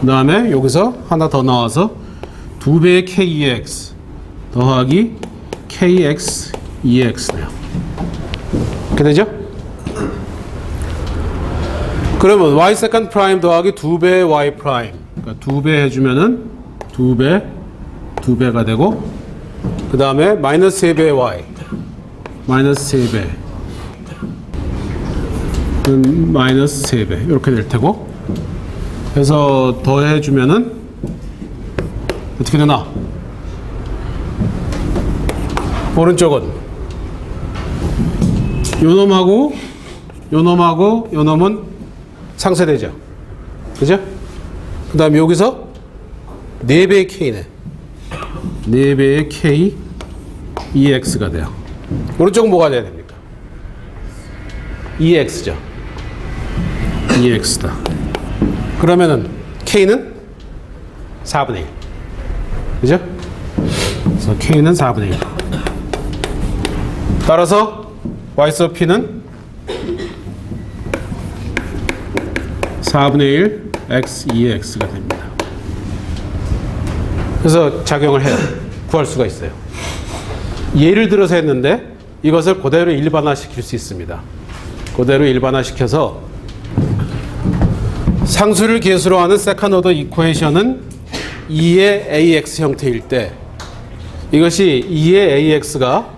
그 다음에 여기서 하나 더 나와서 2배의 k의 x 더하기 kx 2의 x네요. 이렇게 되죠? 그러면 y second prime 더하기 2배의 y prime, 그러니까 2배 해주면은 2배가 되고, 그 다음에 마이너스 3배의 y 마이너스 3배. 마이너스 3배. 이렇게 될 테고. 그래서 더해주면은 어떻게 되나? 오른쪽은 요놈하고 요놈하고 요놈은 상쇄되죠. 그죠? 그 다음에 여기서 4배의 K네. 4배의 K EX가 돼요. 오른쪽은 뭐가 돼야 됩니까? EX죠. EX다. 그러면은 K는 4분의 1. 그죠? 그래서 K는 4분의 1. 따라서 Y sub P는 4분의 1 X EX가 됩니다. 그래서 작용을 해요. 구할 수가 있어요. 예를 들어서 했는데 이것을 그대로 일반화시킬 수 있습니다. 그대로 일반화시켜서 상수를 계수로 하는 세컨드 오더 이퀘이션은 2의 AX 형태일 때 이것이 2의 AX가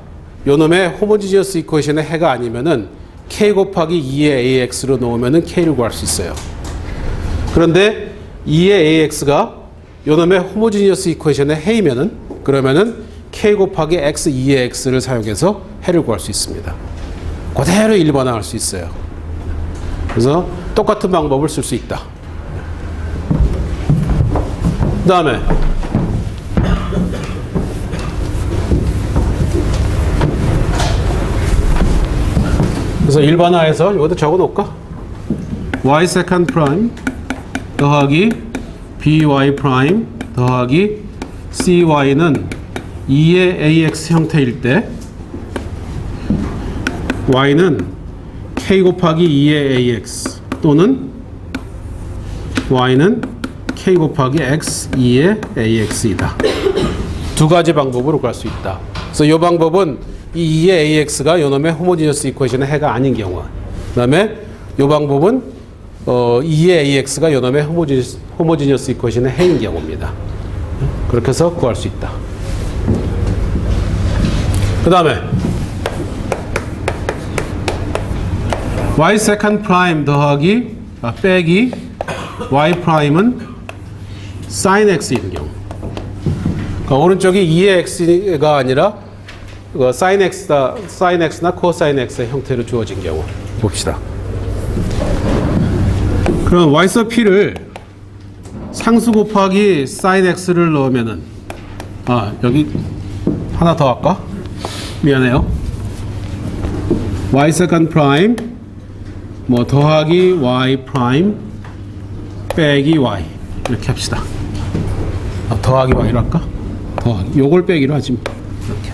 요놈의 호모지니어스 이퀘이션의 해가 아니면은 K 곱하기 2의 AX로 놓으면은 K를 구할 수 있어요. 그런데 2의 AX가 요놈의 호모지니어스 이퀘이션의 해이면은 그러면은 K 곱하기 X 2의 X를 사용해서 해를 구할 수 있습니다. 그대로 일반화할 수 있어요. 그래서 똑같은 방법을 쓸 수 있다. 그 다음에 그래서 일반화해서 이것도 적어 놓을까? y second prime 더하기 by prime 더하기 cy는 2의 ax 형태일 때 y는 k 곱하기 2의 ax 또는 y는 k 곱하기 x 2의 ax이다. 두 가지 방법으로 구할 수 있다. 그래서 이 방법은 이 2의 AX가 요놈의 호모지니어스 이퀘이션의 해가 아닌 경우. 그 다음에 이 방법은 2의 AX가 요놈의 호모지니어스 이퀘이션의 해인 경우입니다. 그렇게 해서 구할 수 있다. 그 다음에 y second prime 더하기 빼기 y prime은 sin x인 경우. 그러니까 오른쪽이 2의 x가 아니라 sin x나 cosine x의 형태로 주어진 경우 봅시다. 그럼 y sub p를 상수 곱하기 sin x를 넣으면은 여기 하나 더 할까? 미안해요. y second prime 뭐 더하기 y prime 빼기 y 이렇게 합시다. 더하기 y로 할까? 더하기 요걸 빼기로 하지 뭐. 이렇게.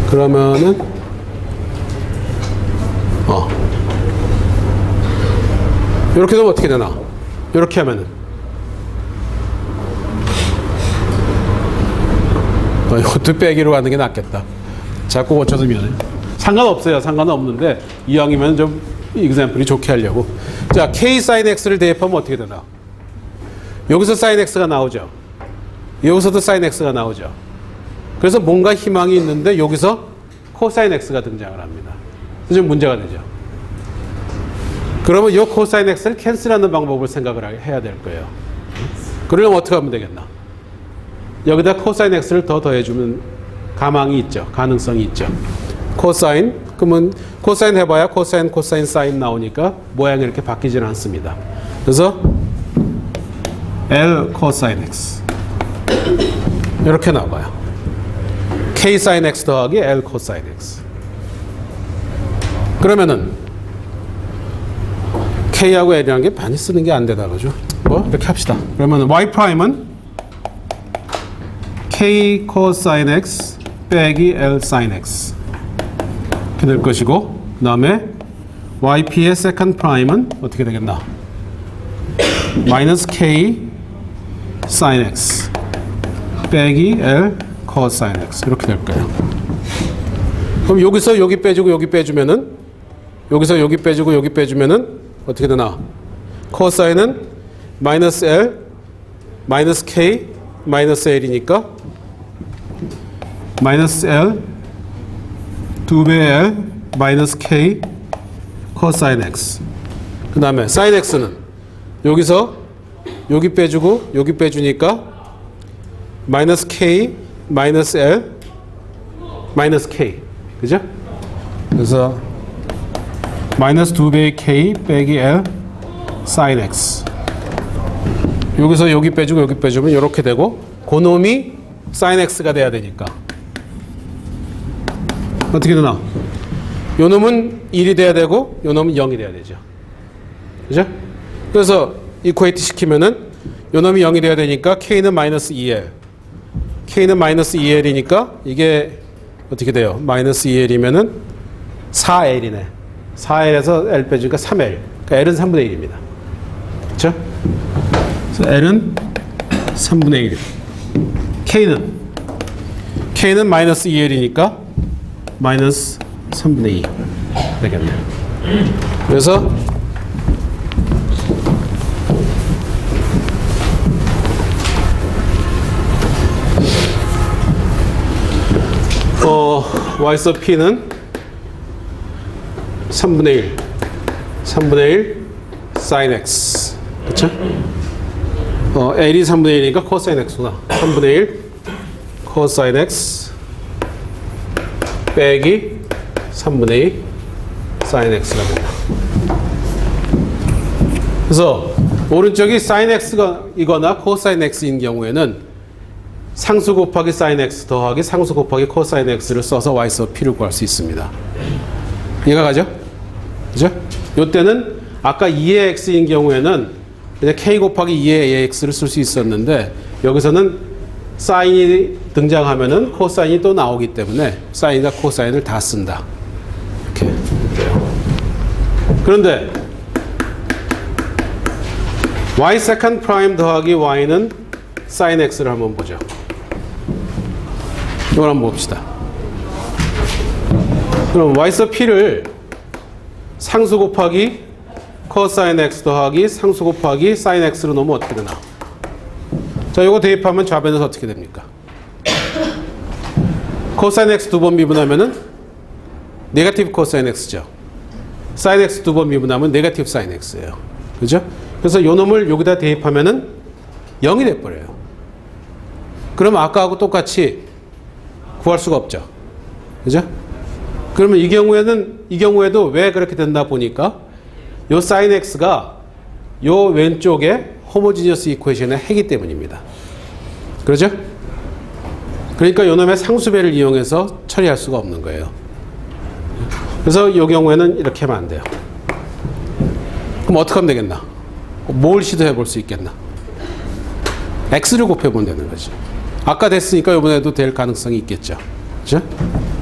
그러면은 이렇게 되면 어떻게 되나? 이렇게 하면은 이것도 빼기로 가는 게 낫겠다. 자꾸 고쳐서 미안해. 상관없어요. 상관은 없는데 이왕이면 좀 example이 좋게 하려고. 자, k sin x를 대입하면 어떻게 되나? 여기서 sin x가 나오죠. 여기서도 sin x가 나오죠. 그래서 뭔가 희망이 있는데 여기서 cosine x가 등장을 합니다. 그래서 좀 문제가 되죠. 그러면 이 cosine x를 캔슬하는 방법을 생각을 해야 될 거예요. 그러려면 어떻게 하면 되겠나? 여기다 cosine x를 더 더해주면 가망이 있죠. 가능성이 있죠. cosine, 그러면 cosine 해봐야 cosine, cosine, sin 나오니까 모양이 이렇게 바뀌지는 않습니다. 그래서 L cosine x 이렇게 나와요. K sin x 더하기 L cosine x. 그러면은 K하고 L이라는 게 많이 쓰는 게 안 되다 그죠? 뭐 이렇게 합시다. 그러면 Y 프라임은 K cosine x 빼기 L sin x 이렇게 될 것이고, 그 다음에 YP의 second prime은 어떻게 되겠나? 마이너스 K sin x 빼기 L cosine x 이렇게 될 거예요. 그럼 여기서 여기 빼주고 여기 빼주면은, 여기서 여기 빼주고 여기 빼주면은 어떻게 되나? cosine은 마이너스 L 마이너스 K 마이너스 L이니까 마이너스 L 2배 L 마이너스 K 코사인 X. 그 다음에 사인 X는 여기서 여기 빼주고 여기 빼주니까 마이너스 K 마이너스 L 마이너스 K. 그죠? 그래서 마이너스 2배의 K 빼기 L 사인 X. 여기서 여기 빼주고 여기 빼주면 이렇게 되고 그놈이 사인 X가 돼야 되니까 어떻게 되나? 요 놈은 1이 돼야 되고 요 놈은 0이 돼야 되죠. 그죠? 그래서 이퀄레이트 시키면은 요 놈이 0이 돼야 되니까 K는 마이너스 2L K는 마이너스 2L이니까 이게 어떻게 돼요? 마이너스 2L이면은 4L이네. 4L에서 L 빼주니까 3L. 그러니까 L은 3분의 1입니다. 그렇죠? 그래서 L은 3분의 1. K는 마이너스 2L이니까 마이너스 3분의 2 되겠네요. 그래서 y sub p는 3분의 1 sin x. 그쵸? L이 3분의 1이니까 cosine x구나. 3분의 1 cosine x 빼기 3분의 2 sin x가 된다. 그래서 오른쪽이 sin x가 이거나 cosine x인 경우에는 상수 곱하기 sin x 더하기 상수 곱하기 cosine x를 써서 y sub p를 구할 수 있습니다. 이해가 가죠? 그죠? 요때는 아까 2의 x인 경우에는 그냥 k 곱하기 2의 ax를 쓸 수 있었는데 여기서는 사인이 등장하면은 코사인이 또 나오기 때문에 사인과 코사인을 다 쓴다. 이렇게 돼요. 그런데 y 세컨드 프라임 더하기 y는 sin x를 한번 보죠. 이걸 한번 봅시다. 그럼 y sub p를 상수 곱하기 cosine x 더하기 상수 곱하기 sin x로 놓으면 어떻게 되나? 자, 이거 대입하면 좌변에서 어떻게 됩니까? cosine x 두 번 미분하면은 네거티브 cosine x죠. sin x 두 번 미분하면 네거티브 sin x예요. 그죠? 그래서 요 놈을 여기다 대입하면은 0이 돼버려요. 그럼 아까하고 똑같이 구할 수가 없죠. 그죠? 그러면 이 경우에도 왜 그렇게 된다 보니까 요 sin x가 요 왼쪽에 호모지니어스 이퀘이션의 해기 때문입니다. 그렇죠? 그러니까 요 놈의 상수배를 이용해서 처리할 수가 없는 거예요. 그래서 이 경우에는 이렇게 하면 안 돼요. 그럼 어떻게 하면 되겠나? 뭘 시도해 볼 수 있겠나? x를 곱해보면 되는 거죠. 아까 됐으니까 이번에도 될 가능성이 있겠죠. 그렇죠?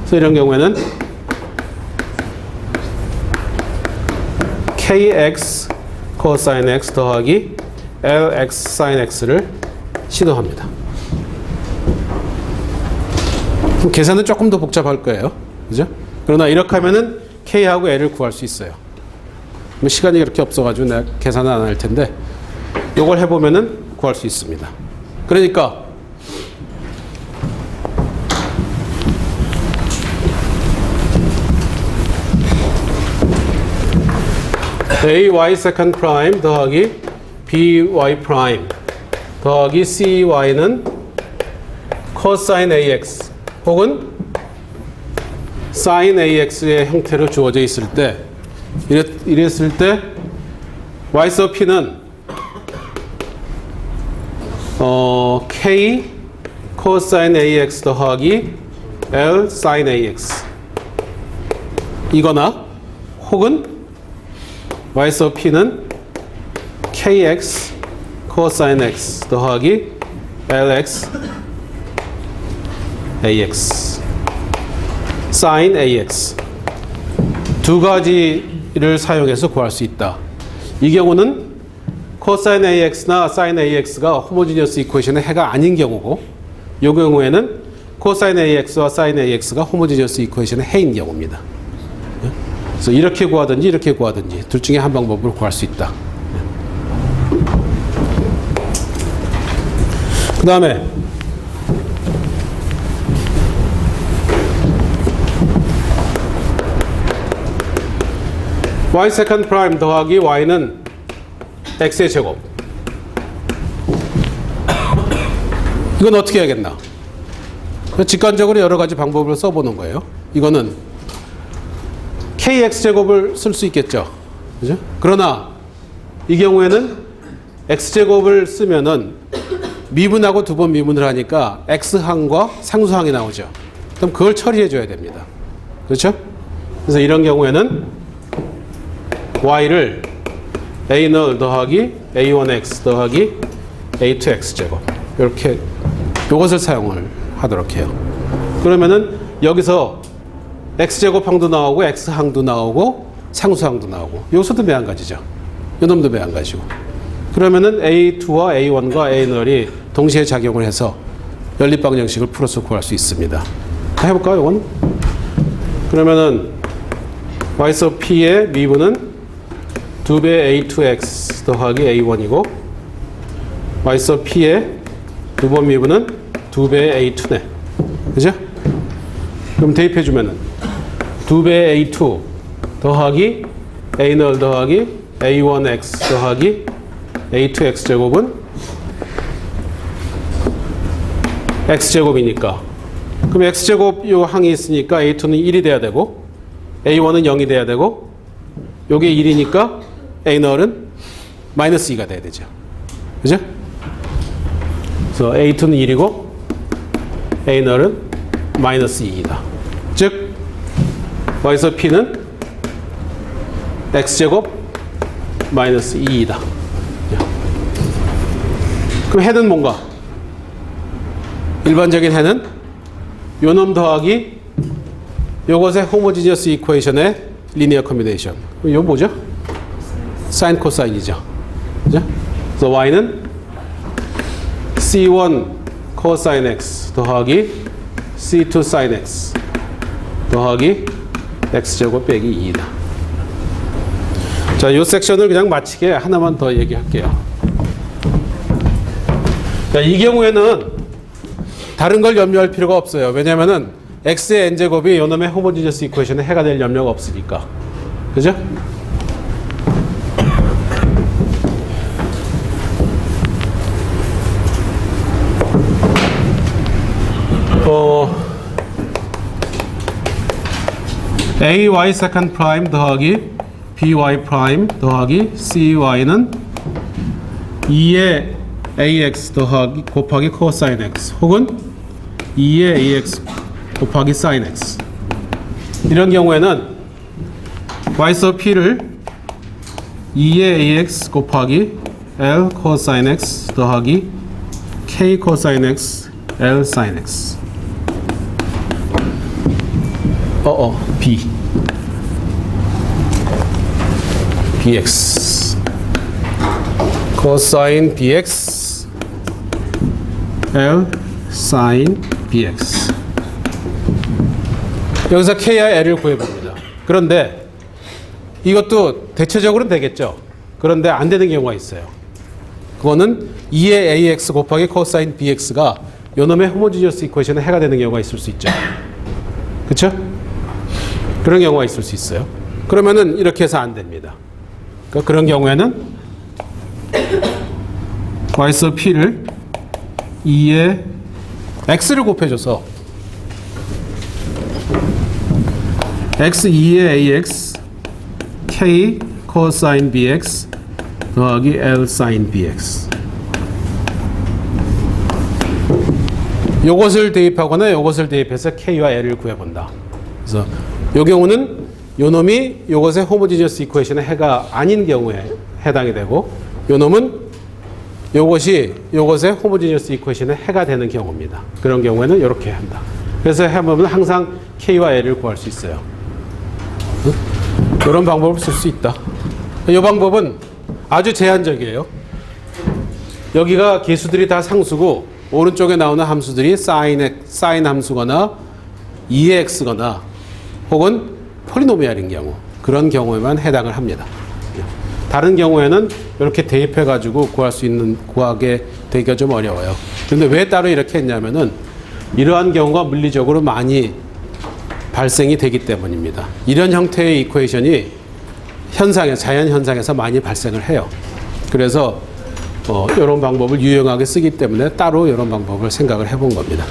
그래서 이런 경우에는 kx cosine x 더하기 lx sin x를 시도합니다. 계산은 조금 더 복잡할 거예요. 그죠? 그러나 이렇게 하면은 k하고 l을 구할 수 있어요. 시간이 그렇게 없어가지고 내가 계산은 안 할 텐데 이걸 해보면은 구할 수 있습니다. 그러니까 ay second prime 더하기 by prime 더하기 cy는 cosine ax 혹은 sin ax의 형태로 주어져 있을 때 이랬을 때 y sub p는 k cosine ax 더하기 l sin ax 이거나 혹은 y sub p는 kx cosine x 더하기 lx ax sin ax 두 가지를 사용해서 구할 수 있다. 이 경우는 cosine ax나 sin ax가 호모지니어스 이퀘이션의 해가 아닌 경우고 이 경우에는 cosine ax와 sin ax가 호모지니어스 이퀘이션의 해인 경우입니다. 그래서 이렇게 구하든지 이렇게 구하든지 둘 중에 한 방법으로 구할 수 있다. 그 다음에 y 세컨드 프라임 더하기 y는 x의 제곱. 이건 어떻게 해야겠나? 직관적으로 여러 가지 방법을 써보는 거예요. 이거는 kx제곱을 쓸 수 있겠죠. 그죠? 그러나 이 경우에는 x제곱을 쓰면은 미분하고 두 번 미분을 하니까 x항과 상수항이 나오죠. 그럼 그걸 처리해 줘야 됩니다. 그렇죠? 그래서 이런 경우에는 y를 a0 더하기 a1x 더하기 a2x제곱 이렇게 이것을 사용을 하도록 해요. 그러면은 여기서 x제곱항도 나오고 x항도 나오고 상수항도 나오고 요소도 매한가지죠. 요놈도 매한가지고 그러면은 a2와 a1과 a0이 동시에 작용을 해서 연립방 정식을 풀어서 구할 수 있습니다. 해볼까요? 이건? 그러면은 y sub p의 미분은 2배 a2x 더하기 a1이고 y sub p의 두 번 미분은 2배 a2네. 그죠? 그럼 대입해주면은 2배 a2 더하기 a0 더하기 a1x 더하기 a2x 제곱은 x제곱이니까 그럼 x제곱 요 항이 있으니까 a2는 1이 돼야 되고 a1은 0이 돼야 되고 요게 1이니까 a0은 마이너스 2가 돼야 되죠. 그죠? 그래서 a2는 1이고 a0은 마이너스 2이다. 즉 y에서 p는 x제곱 마이너스 2이다. 그럼 해는 뭔가? 일반적인 해는 요놈 더하기 요것의 호모지니어스 이퀘이션의 리니어 커뮤니케이션. 이거 뭐죠? 사인 코사인이죠. 그죠? 그래서 y는 c1 코사인 x 더하기 c2 사인 x 더하기 x제곱 빼기 2이다. 자, 이 섹션을 그냥 마치게 하나만 더 얘기할게요. 자, 이 경우에는 다른 걸 염려할 필요가 없어요. 왜냐면은 x의 n제곱이 요놈의 호모지니어스 이퀘이션에 해가 될 염려가 없으니까. 그죠? ay 세컨드 프라임 더하기 by 프라임 더하기 cy는 2의 ax 더하기 곱하기 코사인 x 혹은 2의 ax 곱하기 sin x 이런 경우에는 y sub p를 2의 ax 곱하기 l 코사인 x 더하기 k 코사인 x l sin x b bx cosine bx l sin bx 여기서 k와 l을 구해봅니다. 그런데 이것도 대체적으로는 되겠죠. 그런데 안 되는 경우가 있어요. 그거는 2의 ax 곱하기 cosine bx가 요놈의 호모지니어스 이퀘이션에 해가 되는 경우가 있을 수 있죠. 그렇죠? 그런 경우가 있을 수 있어요. 그러면은 이렇게 해서 안 됩니다. 그러니까 그런 경우에는 y sub p를 2의 x를 곱해줘서 x 2의 ax k cosine bx 더하기 l sin bx 요것을 대입하거나 요것을 대입해서 k와 l을 구해본다. 그래서 요 경우는 요 놈이 요것의 호모지니어스 이퀘이션의 해가 아닌 경우에 해당이 되고 요 놈은 요것이 요것의 호모지니어스 이퀘이션의 해가 되는 경우입니다. 그런 경우에는 이렇게 한다. 그래서 해보면 항상 k와 l을 구할 수 있어요. 이런 방법을 쓸 수 있다. 이 방법은 아주 제한적이에요. 여기가 개수들이 다 상수고 오른쪽에 나오는 함수들이 sin 함수거나 2의 x거나 혹은 폴리노미알인 경우 그런 경우에만 해당을 합니다. 다른 경우에는 이렇게 대입해 가지고 구하게 되기가 좀 어려워요. 그런데 왜 따로 이렇게 했냐면은 이러한 경우가 물리적으로 많이 발생이 되기 때문입니다. 이런 형태의 이퀘이션이 자연 현상에서 많이 발생을 해요. 그래서 이런 방법을 유용하게 쓰기 때문에 따로 이런 방법을 생각을 해본 겁니다.